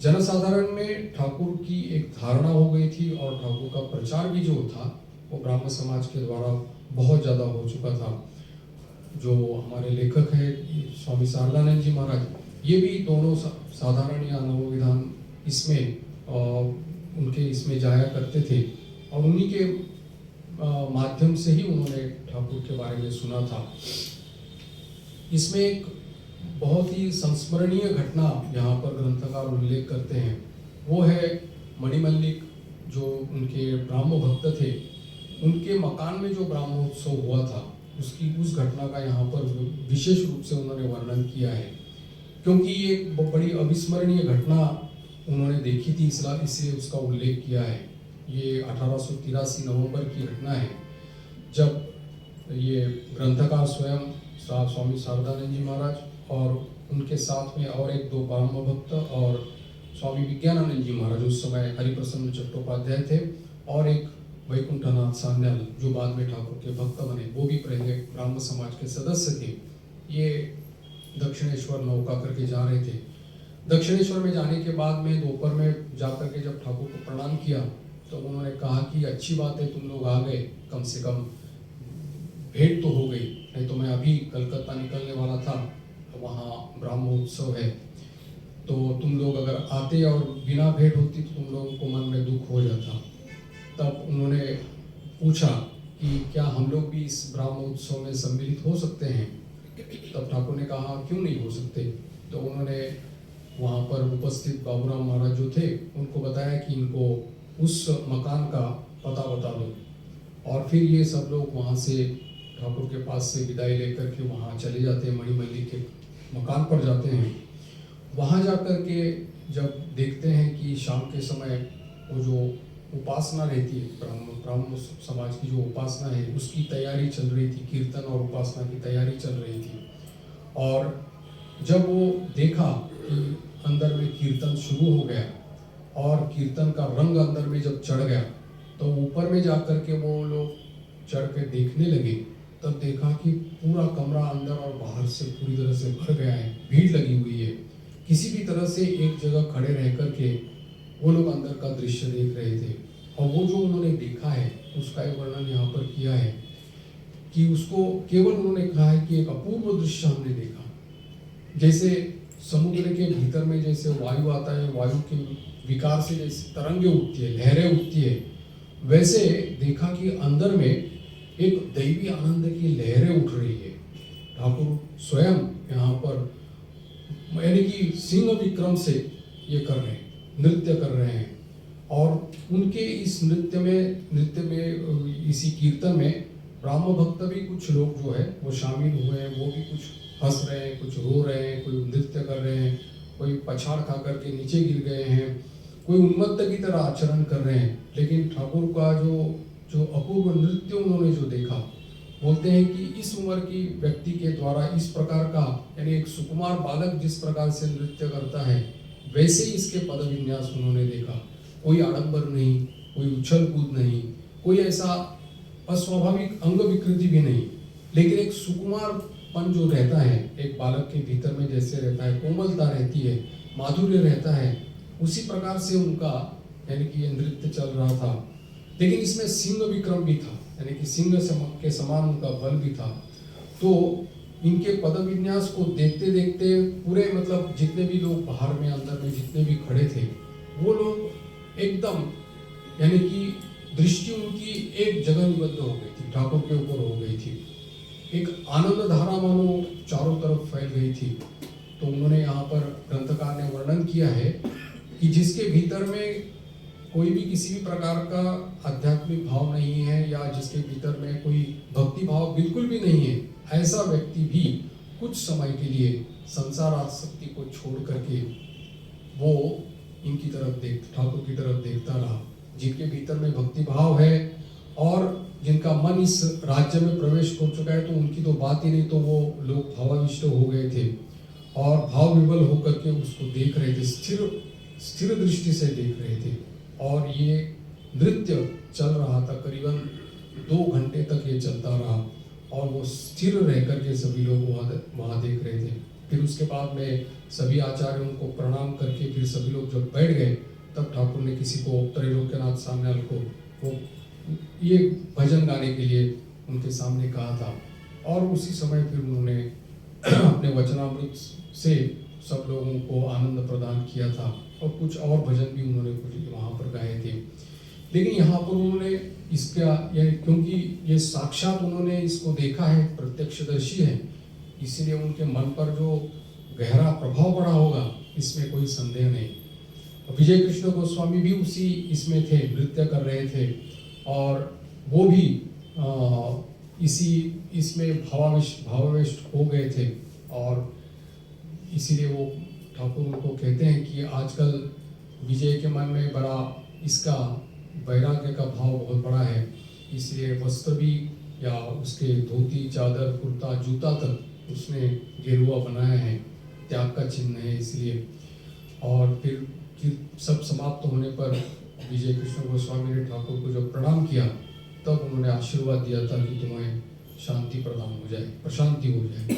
[SPEAKER 1] जनसाधारण में ठाकुर की एक धारणा हो गई थी, और ठाकुर का प्रचार भी जो था वो ब्राह्म समाज के द्वारा बहुत ज़्यादा हो चुका था। जो हमारे लेखक है स्वामी शारदानंद जी महाराज, ये भी दोनों साधारण या नवोविधान इसमें उनके इसमें जाया करते थे, और उन्हीं के माध्यम से ही उन्होंने ठाकुर के बारे में सुना था। इसमें एक बहुत ही संस्मरणीय घटना यहाँ पर ग्रंथकार उल्लेख करते हैं, वो है मणिमल्लिक, जो उनके ब्राह्म भक्त थे, उनके मकान में जो ब्राह्मोत्सव हुआ था, उस घटना का यहाँ पर विशेष रूप से उन्होंने वर्णन किया है। क्योंकि ये एक बड़ी अविस्मरणीय घटना उन्होंने देखी थी, इसलिए उसका उल्लेख किया है। ये 1883 नवंबर की घटना है, जब ये ग्रंथकार स्वयं स्वामी शारदानंद जी महाराज और उनके साथ में और एक दो ब्राह्म भक्त और स्वामी विज्ञानानंद जी महाराज, उस समय हरिप्रसन्न चट्टोपाध्याय थे, और एक वैकुंठनाथ सान्याल जो बाद में ठाकुर के भक्त बने, वो भी पहले ब्राह्म समाज के सदस्य थे। ये दक्षिणेश्वर नौका करके जा रहे थे। दक्षिणेश्वर में जाने के बाद में दोपहर में जाकर के जब ठाकुर को प्रणाम किया, तो उन्होंने कहा कि अच्छी बात है तुम लोग आ गए, कम से कम भेंट तो हो गई, नहीं तो मैं अभी कलकत्ता निकलने वाला था, वहाँ ब्रह्मोत्सव है, तो तुम लोग अगर आते और बिना भेंट होती तो तुम लोगों को मन में दुख हो जाता। तब उन्होंने पूछा कि क्या हम लोग भी इस ब्रह्मोत्सव में सम्मिलित हो सकते हैं? तब ठाकुर ने कहा क्यों नहीं हो सकते। तो उन्होंने वहाँ पर उपस्थित बाबूराम महाराज जो थे उनको बताया कि इनको उस मकान का पता बता दो, और फिर ये सब लोग वहाँ से ठाकुर के पास से विदाई लेकर के वहाँ चले जाते हैं, मणिमल्लिक के मकान पर जाते हैं। वहाँ जाकर के जब देखते हैं कि शाम के समय वो जो उपासना रहती है, ब्राह्म समाज की जो उपासना है उसकी तैयारी चल रही थी, कीर्तन और उपासना की तैयारी चल रही थी। और जब वो देखा कि अंदर में कीर्तन शुरू हो गया और कीर्तन का रंग अंदर में जब चढ़ गया, तो ऊपर में जाकर के वो लोग चढ़ के देखने लगे, तब देखा कि पूरा कमरा अंदर और बाहर से पूरी तरह से भर गया है, भीड़ लगी हुई है। किसी भी तरह से एक जगह खड़े रह कर के वो लोग अंदर का दृश्य देख रहे थे, और वो जो उन्होंने देखा है उसका एक वर्णन यहाँ पर किया है कि उसको केवल उन्होंने कहा है कि एक अपूर्व दृश्य हमने देखा। जैसे समुद्र के भीतर में जैसे वायु आता है, वायु के विकार से जैसे तरंगे उठती है, लहरें उठती है, वैसे देखा कि अंदर में एक दैवी आनंद की लहरें उठ रही है। ठाकुर स्वयं यहाँ पर यानी कि सिंह विक्रम से ये कर रहे हैं, नृत्य कर रहे हैं, और उनके इस नृत्य में इसी कीर्तन में ब्राह्म भक्त भी कुछ लोग जो है वो शामिल हुए हैं। वो भी कुछ हंस रहे हैं, कुछ रो रहे हैं, कोई नृत्य कर रहे हैं, कोई पछाड़ खा करके नीचे गिर गए हैं, कोई उन्मत्त की तरह आचरण कर रहे हैं। लेकिन ठाकुर का जो अपूर्व नृत्य उन्होंने जो देखा, बोलते हैं कि इस उम्र की व्यक्ति के द्वारा इस प्रकार का, यानी एक सुकुमार बालक जिस प्रकार से नृत्य करता है वैसे ही इसके पद विन्यास उन्होंने देखा। कोई आडंबर नहीं, कोई उछल कूद नहीं, कोई ऐसा अस्वाभाविक अंग विकृति भी नहीं, लेकिन एक सुकुमारपन जो रहता है एक बालक के भीतर में जैसे रहता है, कोमलता रहती है, माधुर्य रहता है, उसी प्रकार से उनका यानी कि ये नृत्य चल रहा था। लेकिन इसमें सिंह विक्रम भी था, यानी कि सिंह के समान उनका बल भी था। तो इनके पद विन्यास को देखते देखते पूरे मतलब जितने भी लोग बाहर में अंदर में जितने भी खड़े थे वो लोग एकदम यानी कि दृष्टि उनकी एक जगह निबद्ध हो गई थी, ठाकुर के ऊपर हो गई थी। एक आनंद धारा मानो चारों तरफ फैल गई थी। तो उन्होंने यहाँ पर ग्रंथकार ने वर्णन किया है कि जिसके भीतर में कोई भी किसी भी प्रकार का आध्यात्मिक भाव नहीं है या जिसके भीतर में कोई भक्ति भाव बिल्कुल भी नहीं है, ऐसा व्यक्ति भी कुछ समय के लिए संसार आसक्ति को छोड़ करके वो इनकी तरफ ठाकुर की तरफ देखता रहा। जिनके भीतर में भक्ति भाव है और जिनका मन इस राज्य में प्रवेश कर चुका है, तो उनकी तो बात ही नहीं, तो वो लोग भावाविष्ट हो गए थे और भाव विवल होकर के उसको देख रहे थे, स्थिर दृष्टि से देख रहे थे। और ये नृत्य चल रहा था, करीबन 2 घंटे तक ये चलता रहा और वो स्थिर रह करके सभी लोग वहाँ देख रहे थे। फिर उसके बाद में सभी आचार्यों को प्रणाम करके फिर सभी लोग जब बैठ गए, तब ठाकुर ने किसी को त्रैलोक्यनाथ सामने को वो ये भजन गाने के लिए उनके सामने कहा था। और उसी समय फिर उन्होंने अपने वचनामृत से सब लोगों को आनंद प्रदान किया था और कुछ और भजन भी उन्होंने कुछ वहाँ पर गाए थे। लेकिन यहाँ पर उन्होंने इसका क्योंकि ये साक्षात उन्होंने इसको देखा है, प्रत्यक्षदर्शी है, इसीलिए उनके मन पर जो गहरा प्रभाव पड़ा होगा इसमें कोई संदेह नहीं। विजय कृष्ण गोस्वामी भी उसी इसमें थे, नृत्य कर रहे थे और वो भी इसमें भावावेश हो गए थे। और इसीलिए वो ठाकुर उनको कहते हैं कि आजकल विजय के मन में बड़ा इसका वैराग्य का भाव बहुत बड़ा है, इसलिए वस्त्र भी या उसके धोती चादर कुर्ता जूता तक उसने गेरुआ बनाया है, त्याग का चिन्ह है इसलिए। और फिर सब समाप्त होने पर विजय कृष्ण गोस्वामी ने ठाकुर को जब प्रणाम किया, तब उन्होंने आशीर्वाद दिया था कि तुम्हें शांति प्रदान हो जाए, प्रशांति हो जाए।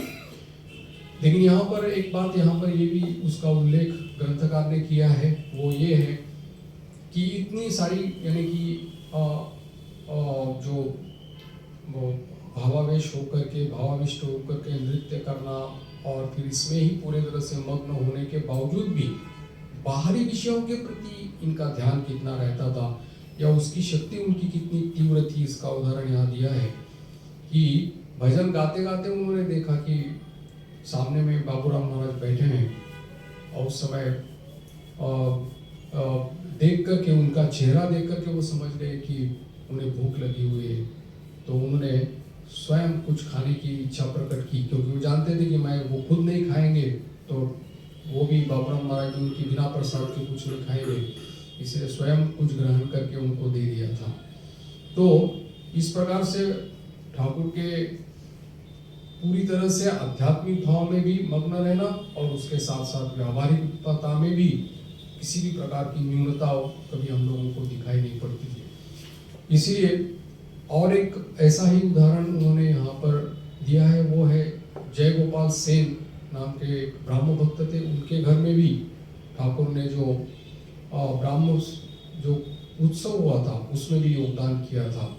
[SPEAKER 1] लेकिन यहाँ पर एक बात यहाँ पर ये भी उसका उल्लेख ग्रंथकार ने किया है, वो ये है कि इतनी सारी यानी कि जो भावाविष्ट होकर के नृत्य करना और फिर इसमें ही पूरे तरह से मग्न होने के बावजूद भी बाहरी विषयों के प्रति इनका ध्यान कितना रहता था या उसकी शक्ति उनकी कितनी तीव्र थी, इसका उदाहरण यहाँ दिया है कि भजन गाते गाते उन्होंने देखा कि सामने में बाबूराम महाराज बैठे हैं और उस समय देख करके उनका चेहरा देख करके वो समझ गए कि उन्हें भूख लगी हुई है। तो उन्होंने स्वयं कुछ खाने की इच्छा प्रकट की, क्योंकि वो जानते थे कि वो खुद नहीं खाएंगे तो वो भी बाबूराम महाराज उनकी बिना प्रसाद के कुछ नहीं खाएंगे, इसलिए स्वयं कुछ ग्रहण करके उनको दे दिया था। तो इस प्रकार से ठाकुर के पूरी तरह से आध्यात्मिक भाव में भी मग्न रहना और उसके साथ साथ व्यावहारिकता में भी किसी भी प्रकार की न्यूनता कभी हम लोगों को दिखाई नहीं पड़ती थी। इसीलिए और एक ऐसा ही उदाहरण उन्होंने यहाँ पर दिया है, वो है जय गोपाल सेन नाम के एक ब्राह्मण भक्त थे। उनके घर में भी ठाकुर ने जो ब्राह्मण जो उत्सव हुआ था उसमें भी योगदान किया था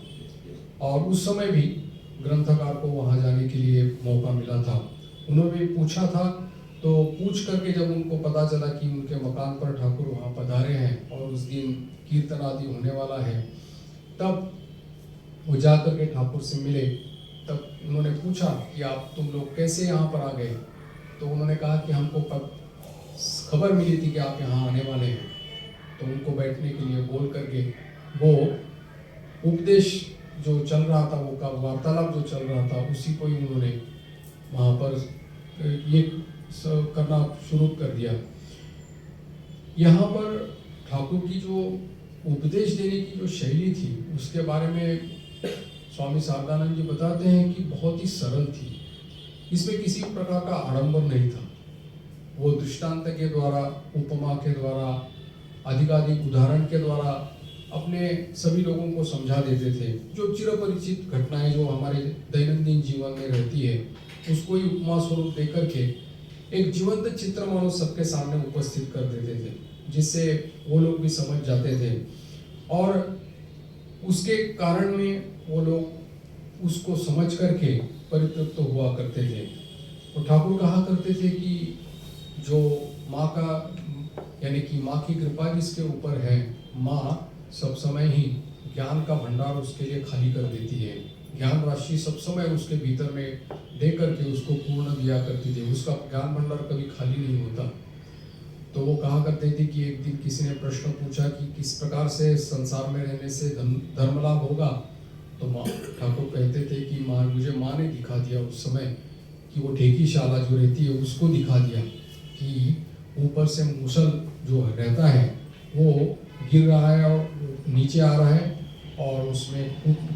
[SPEAKER 1] और उस समय भी ग्रंथकार को वहाँ जाने के लिए मौका मिला था। उन्होंने पूछा था, तो पूछ करके जब उनको पता चला कि उनके मकान पर ठाकुर वहाँ पधारे हैं और उस दिन कीर्तन आदि होने वाला है, तब वो जा करके ठाकुर से मिले। तब उन्होंने पूछा कि आप तुम लोग कैसे यहाँ पर आ गए? तो उन्होंने कहा कि हमको खबर मिली थी कि आप यहाँ आने वाले हैं। तो उनको बैठने के लिए बोल करके वो उपदेश जो चल रहा था, वो का वार्तालाप जो चल रहा था, उसी को ही उन्होंने वहाँ पर ये करना शुरू कर दिया। यहाँ पर ठाकुर की जो उपदेश देने की जो शैली थी उसके बारे में स्वामी शारदानंद जी बताते हैं कि बहुत ही सरल थी, इसमें किसी प्रकार का आडंबर नहीं था। वो दृष्टांत के द्वारा, उपमा के द्वारा, अधिकाधिक उदाहरण के द्वारा अपने सभी लोगों को समझा देते थे। जो चिरपरिचित घटनाएं जो हमारे दैनंदिन जीवन में रहती है उसको ही उपमा स्वरूप देकर के एक जीवंत चित्र मानो सबके सामने उपस्थित कर देते थे, जिससे वो लोग भी समझ जाते थे और उसके कारण में वो लोग उसको समझ करके परितृप्त हुआ करते थे। तो ठाकुर कहा करते थे कि जो माँ का यानी कि माँ की कृपा जिसके ऊपर है, माँ सब समय ही ज्ञान का भंडार उसके लिए खाली कर देती है। ज्ञान राशि सब समय उसके भीतर में दे करके उसको पूर्ण दिया करती थी। उसका ज्ञान भंडार कभी खाली नहीं होता। तो वो कहा करते थे कि एक दिन किसी ने प्रश्न पूछा कि किस प्रकार से संसार में रहने से धर्म लाभ होगा। तो माँ ठाकुर कहते थे कि मुझे माँ ने दिखा दिया उस समय कि वो ढेकीशाला जो रहती है उसको दिखा दिया कि ऊपर से मूसल जो रहता है वो गिर रहा है और नीचे आ रहा है और उसमें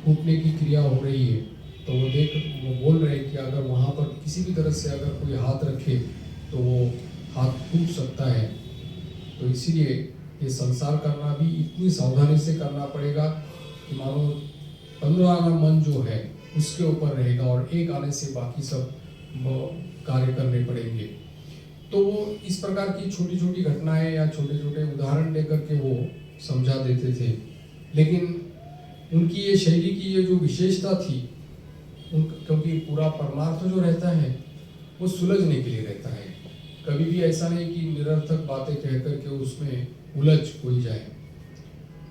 [SPEAKER 1] कूटने की क्रिया हो रही है। तो वो बोल रहे हैं कि अगर वहाँ पर किसी भी तरह से अगर कोई हाथ रखे तो वो हाथ टूट सकता है। तो इसीलिए ये संसार करना भी इतनी सावधानी से करना पड़ेगा कि मानो 15 आना मन जो है उसके ऊपर रहेगा और एक आने से बाकी सब कार्य करने पड़ेंगे। तो वो इस प्रकार की छोटी छोटी घटनाएं या छोटे छोटे उदाहरण लेकर के वो समझा देते थे। लेकिन उनकी ये शैली की ये जो विशेषता थी, क्योंकि पूरा परमार्थ जो रहता है वो सुलझने के लिए रहता है। कभी भी ऐसा नहीं कि निरर्थक बातें कह करके उसमें उलझ कोई जाए।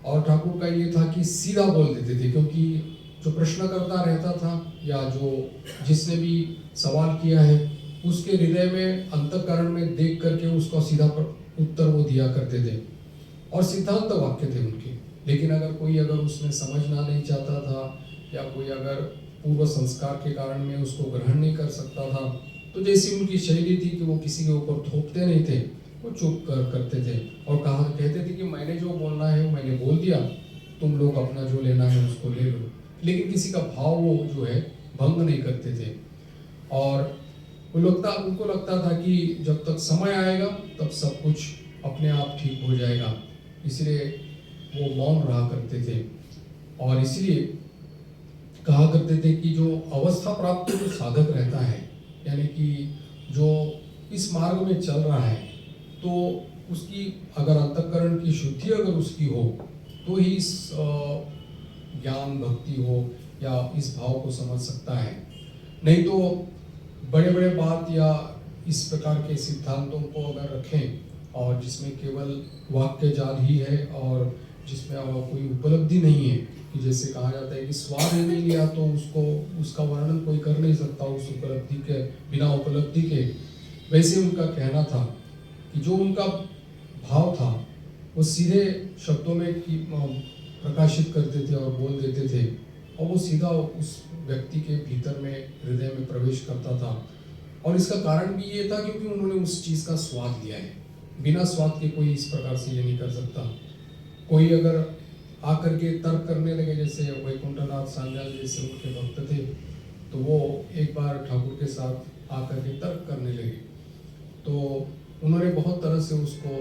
[SPEAKER 1] और ठाकुर का ये था कि सीधा बोल देते थे, क्योंकि जो प्रश्नकर्ता रहता था या जो जिसने भी सवाल किया है उसके हृदय में अंतःकरण में देख करके उसका सीधा उत्तर वो दिया करते थे और सिद्धांत वाक्य थे उनके। लेकिन अगर उसमें समझना नहीं चाहता था या कोई अगर पूर्व संस्कार के कारण में उसको ग्रहण नहीं कर सकता था, तो जैसी उनकी शैली थी कि वो किसी के ऊपर थोपते नहीं थे, वो चुप करते थे और कहते थे कि मैंने जो बोलना है वो मैंने बोल दिया, तुम लोग अपना जो लेना है उसको ले लो। लेकिन किसी का भाव वो जो है भंग नहीं करते थे। और उनको लगता था कि जब तक समय आएगा तब सब कुछ अपने आप ठीक हो जाएगा, इसलिए वो मौन रहा करते थे। और इसलिए कहा करते थे कि जो अवस्था प्राप्त जो साधक रहता है, यानी कि जो इस मार्ग में चल रहा है, तो उसकी अगर अंतःकरण की शुद्धि अगर उसकी हो तो ही इस ज्ञान भक्ति हो या इस भाव को समझ सकता है। नहीं तो बड़े बड़े बात या इस प्रकार के सिद्धांतों को अगर रखें और जिसमें केवल वाक्य जाल ही है और जिसमें कोई उपलब्धि नहीं है, कि जैसे कहा जाता है कि स्वाद ही नहीं लिया तो उसका वर्णन कोई कर नहीं सकता उस उपलब्धि के बिना उपलब्धि के। वैसे उनका कहना था कि जो उनका भाव था वो सीधे शब्दों में प्रकाशित करते थे और बोल देते थे और वो सीधा उस व्यक्ति के भीतर में हृदय में प्रवेश करता था। और इसका कारण भी ये था क्योंकि उन्होंने उस चीज़ का स्वाद लिया है। बिना स्वाद के कोई इस प्रकार से ये नहीं कर सकता। कोई अगर आकर के तर्क करने लगे, जैसे वैकुंठनाथ सांजाल जैसे उनके भक्त थे, तो वो एक बार ठाकुर के साथ आकर के तर्क करने लगे, तो उन्होंने बहुत तरह से उसको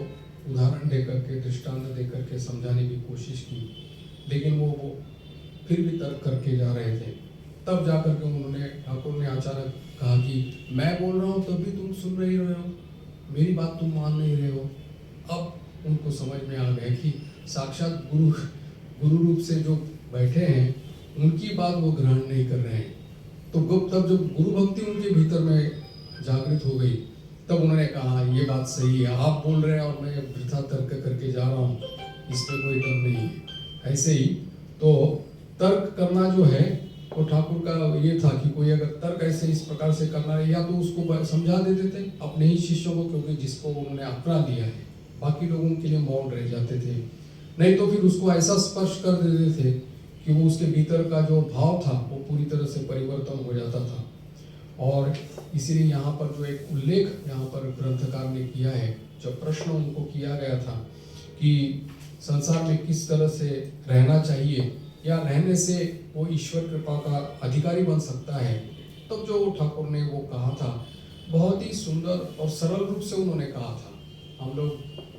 [SPEAKER 1] उदाहरण दे करके दृष्टांत दे करके समझाने की कोशिश की, लेकिन वो फिर भी तर्क करके जा रहे थे। तब जाकर के ठाकुर ने अचानक कहा कि मैं बोल रहा हूँ तब भी तुम सुन रहे हो, मेरी बात तुम मान नहीं रहे हो। अब उनको समझ में आ गया कि साक्षात गुरु रूप से जो बैठे हैं उनकी बात वो ग्रहण नहीं कर रहे हैं। तो तब जब गुरु भक्ति उनके भीतर में जागृत हो गई, तब उन्होंने कहा ये बात सही है, आप बोल रहे हैं और मैं वृथा तर्क करके जा रहा हूँ, इसमें कोई दम नहीं है। ऐसे ही तो तर्क करना जो है वो ठाकुर का ये था कि कोई अगर तर्क ऐसे इस प्रकार से करना है या तो उसको समझा देते थे अपने ही शिष्यों को, क्योंकि जिसको उन्होंने अपना लिया है, बाकी लोगों के लिए मौन रह जाते थे। नहीं तो फिर उसको ऐसा स्पर्श कर देते थे कि वो उसके भीतर का जो भाव था वो पूरी तरह से परिवर्तन हो जाता था। और इसीलिए यहाँ पर जो एक उल्लेख यहाँ पर ग्रंथकार ने किया है, जब प्रश्न उनको किया गया था कि संसार में किस तरह से रहना चाहिए या रहने से वो ईश्वर कृपा का अधिकारी बन सकता है, तब जो ठाकुर ने वो कहा था बहुत ही सुंदर और सरल रूप से उन्होंने कहा था। हम लोग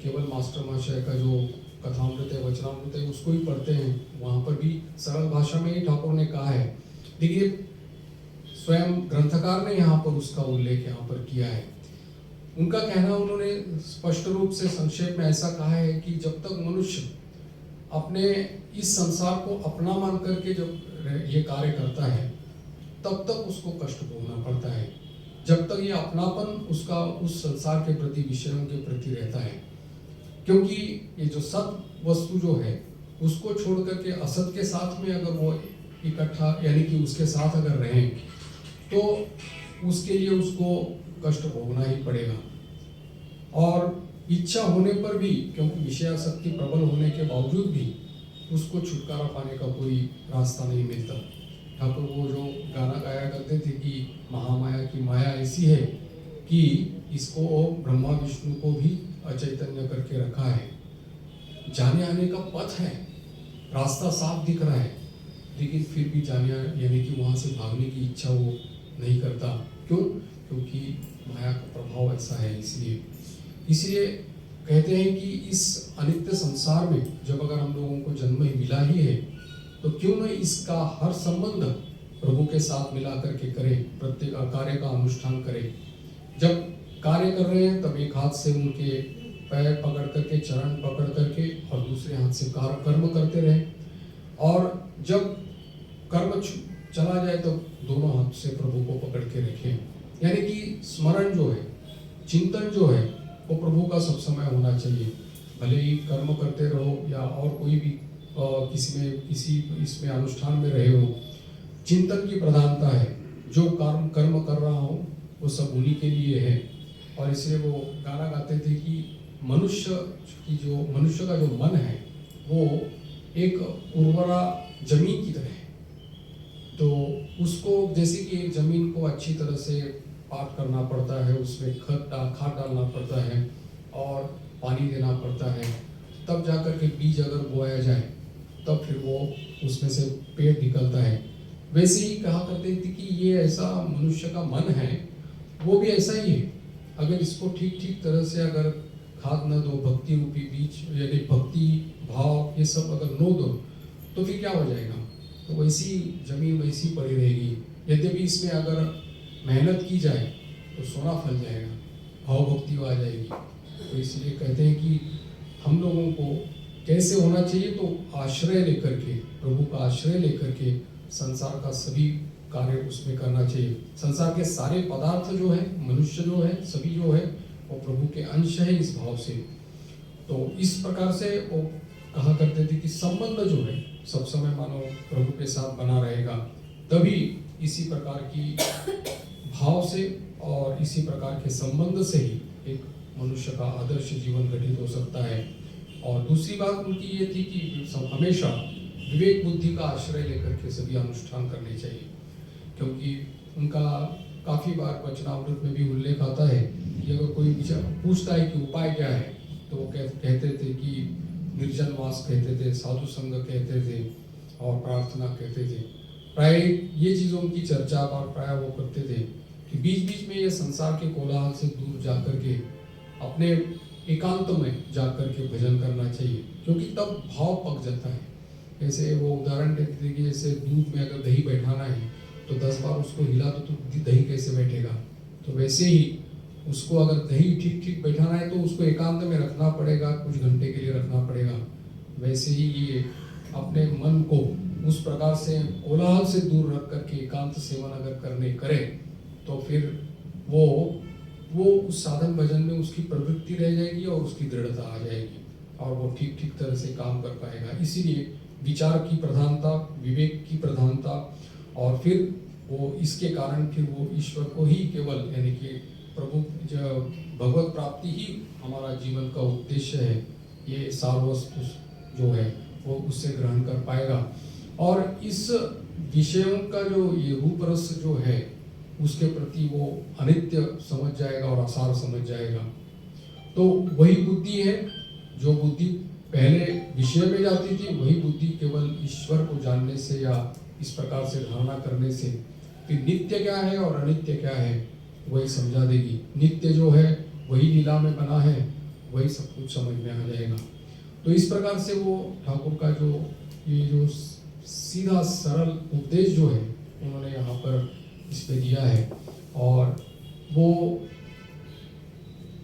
[SPEAKER 1] केवल मास्टर महाशय का जो कथामृत है, वचनामृत है, उसको ही पढ़ते हैं, वहाँ पर भी सरल भाषा में ही ठाकुर ने कहा है। देखिए स्वयं ग्रंथकार ने यहाँ पर उसका उल्लेख यहाँ पर किया है। उनका कहना, उन्होंने स्पष्ट रूप से संक्षेप में ऐसा कहा है कि जब तक मनुष्य अपने इस संसार को अपना मान करके जब ये कार्य करता है, तब तक उसको कष्ट भोगना पड़ता है, जब तक ये अपनापन उसका उस संसार के प्रति, विषयों के प्रति रहता है। क्योंकि ये जो सत वस्तु जो है उसको छोड़ करके असत के साथ में अगर वो इकट्ठा, यानी कि उसके साथ अगर रहें, तो उसके लिए उसको कष्ट भोगना ही पड़ेगा। और इच्छा होने पर भी, क्योंकि विषयासक्ति प्रबल होने के बावजूद भी उसको छुटकारा पाने का कोई रास्ता नहीं मिलता। ठाकुर वो जो गाना गाया करते थे कि महामाया की माया ऐसी है कि इसको ब्रह्मा विष्णु को भी अचैतन्य करके रखा है। जाने आने का पथ है, रास्ता साफ दिख रहा है, लेकिन फिर भी जाने, यानी कि वहाँ से भागने की इच्छा वो नहीं करता। क्यों? क्योंकि माया का प्रभाव ऐसा है। इसलिए कहते हैं कि इस अनित्य संसार में जब अगर हम लोगों को जन्म ही मिला ही है, तो क्यों न इसका हर संबंध प्रभु के साथ मिला करके करें, प्रत्येक कार्य का अनुष्ठान करें। जब कार्य कर रहे हैं तब एक हाथ से उनके पैर पकड़ करके, चरण पकड़ करके, और दूसरे हाथ से कर्म करते रहें। और जब कर्म चला जाए तो दोनों हाथ से प्रभु को पकड़ के रखें। यानी कि स्मरण जो है, चिंतन जो है, वो प्रभु का सब समय होना चाहिए। भले ही कर्म करते रहो या और कोई भी किसी इसमें अनुष्ठान में रहे हो, चिंतन की प्रधानता है। जो कर्म कर रहा हूँ वो सब उन्हीं के लिए है। और इसलिए वो गाना गाते थे कि मनुष्य का जो मन है वो एक उर्वरा जमीन की तरह है। तो उसको जैसे कि एक जमीन को अच्छी तरह से पाट करना पड़ता है, उसमें खाद डालना पड़ता है और पानी देना पड़ता है, तब जाकर के बीज अगर बोया जाए तब फिर वो उसमें से पेड़ निकलता है। वैसे ही कहा करते थे कि ये ऐसा मनुष्य का मन है, वो भी ऐसा ही है। अगर इसको ठीक तरह से अगर खाद न दो, भक्ति रूपी बीज, यानी भक्ति भाव ये सब अगर न दो, तो फिर क्या हो जाएगा? तो वैसी जमीन वैसी पड़ी रहेगी। यद्यपि इसमें अगर मेहनत की जाए तो सोना फल जाएगा, भाव भक्ति आ जाएगी। तो इसलिए कहते हैं कि हम लोगों को कैसे होना चाहिए, तो आश्रय लेकर के, प्रभु का आश्रय लेकर के संसार का सभी कार्य उसमें करना चाहिए। संसार के सारे पदार्थ जो है, मनुष्य जो है, सभी जो है, वो प्रभु के अंश है इस भाव से। तो इस प्रकार से वो कहा करते थे कि संबंध जो है सब समय मानो प्रभु के साथ बना रहेगा, तभी इसी प्रकार की भाव से और इसी प्रकार के संबंध से ही एक मनुष्य का आदर्श जीवन गठित हो सकता है। और दूसरी बात उनकी ये थी कि हमेशा विवेक बुद्धि का आश्रय लेकर के सभी अनुष्ठान करने चाहिए। क्योंकि उनका काफ़ी बार वचनामृत में भी उल्लेख आता है कि अगर कोई पूछता है कि उपाय क्या है, तो वो कहते थे कि निर्जन वास कहते थे, साधु संग कहते थे और प्रार्थना कहते थे। प्राय ये चीज़ों की चर्चा और प्राय वो करते थे कि बीच बीच में ये संसार के कोलाहल से दूर जाकर के अपने एकांत में जाकर के भजन करना चाहिए, क्योंकि तब भाव पक जाता है। जैसे वो उदाहरण देते थे कि जैसे दूध में अगर दही बैठाना है तो 10 बार उसको हिला तो दही कैसे बैठेगा। तो वैसे ही उसको अगर दही ठीक बैठाना है तो उसको एकांत में रखना पड़ेगा, कुछ घंटे के लिए रखना पड़ेगा। वैसे ही ये अपने मन को उस प्रकार से कोलाहल से दूर रख करके एकांत सेवन अगर करे तो फिर वो उस साधन भजन में उसकी प्रवृत्ति रह जाएगी और उसकी दृढ़ता आ जाएगी और वो ठीक तरह से काम कर पाएगा। इसीलिए विचार की प्रधानता, विवेक की प्रधानता, और फिर वो इसके कारण फिर वो ईश्वर को ही केवल, यानी कि प्रभु भगवत प्राप्ति ही हमारा जीवन का उद्देश्य है, ये सारवस्तु जो है वो उससे ग्रहण कर पाएगा। और इस विषयों का जो ये रूप रस जो है उसके प्रति वो अनित्य समझ जाएगा और असार समझ जाएगा। तो वही बुद्धि है जो बुद्धि पहले विषय में जाती थी, वही बुद्धि केवल ईश्वर को जानने से या इस प्रकार से धारणा करने से कि नित्य क्या है और अनित्य क्या है वही समझा देगी। नित्य जो है वही लीला में बना है, वही सब कुछ समझ में आ जाएगा। तो इस प्रकार से वो ठाकुर का जो सीधा सरल उपदेश जो है उन्होंने यहाँ पर इस पे दिया है। और वो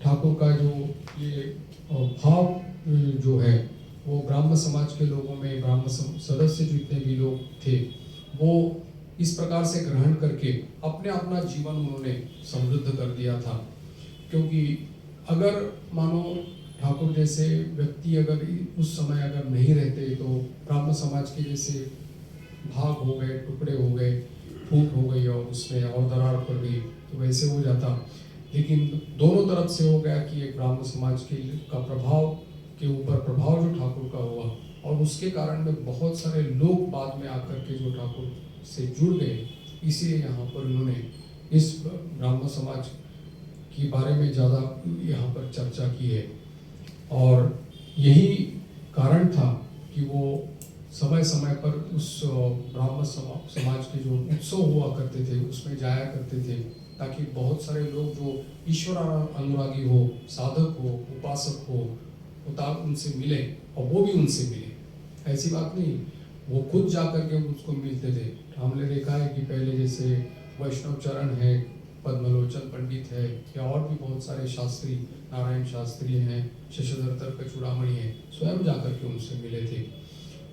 [SPEAKER 1] ठाकुर का जो ये भाव जो है वो ब्राह्म समाज के लोगों में, ब्राह्म सदस्य जितने भी लोग थे वो इस प्रकार से ग्रहण करके अपने अपना जीवन उन्होंने समृद्ध कर दिया था। क्योंकि अगर मानो ठाकुर जैसे व्यक्ति अगर उस समय अगर नहीं रहते तो ब्राह्मण समाज के जैसे भाग हो गए, टुकड़े हो गए, फूट हो गई और उसमें और दरार पड़ गई तो वैसे हो जाता। लेकिन दोनों तरफ से हो गया कि एक ब्राह्मण समाज का प्रभाव के ऊपर प्रभाव जो ठाकुर का हुआ और उसके कारण में बहुत सारे लोग बाद में आकर के जो ठाकुर से जुड़ गए। इसीलिए यहाँ पर उन्होंने इस ब्राह्मण समाज के बारे में ज़्यादा यहाँ पर चर्चा की है और यही कारण था कि वो समय समय पर उस ब्राह्मण समाज के जो उत्सव हुआ करते थे उसमें जाया करते थे, ताकि बहुत सारे लोग जो ईश्वर अनुरागी हो, साधक हो, उपासक हो, उनसे मिले और वो भी उनसे मिले। ऐसी बात नहीं, वो खुद जा करके उसको मिलते थे। हमने देखा है कि पहले जैसे वैष्णव चरण है, पद्मलोचन पंडित है या और भी बहुत सारे शास्त्री, नारायण शास्त्री हैं, शशधर तर्क चूड़ामणि हैं, स्वयं जाकर के उनसे मिले थे।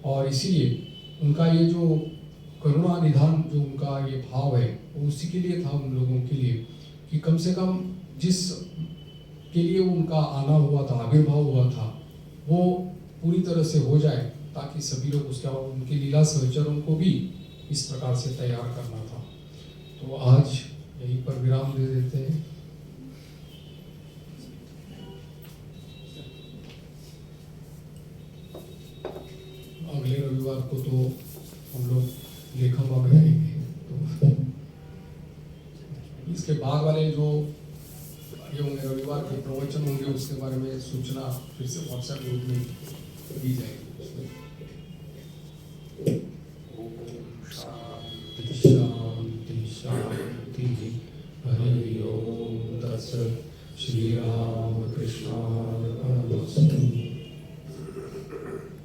[SPEAKER 1] और इसीलिए उनका ये जो करुणा निधान जो उनका ये भाव है वो उसी के लिए था, उन लोगों के लिए कि कम से कम जिस के लिए उनका आना हुआ था, आविर्भाव हुआ था, वो पूरी तरह से हो जाए ताकि सभी लोग उसके और उनके लीला सहचरों को भी इस प्रकार से तैयार करना था। तो आज यहीं पर विराम दे देते हैं। अगले रविवार को तो हम लोग लेखा में रहेंगे, तो इसके बाद वाले जो ये होंगे रविवार के प्रवचन होंगे उसके बारे में सूचना फिर से व्हाट्सएप ग्रुप में दी जाएगी।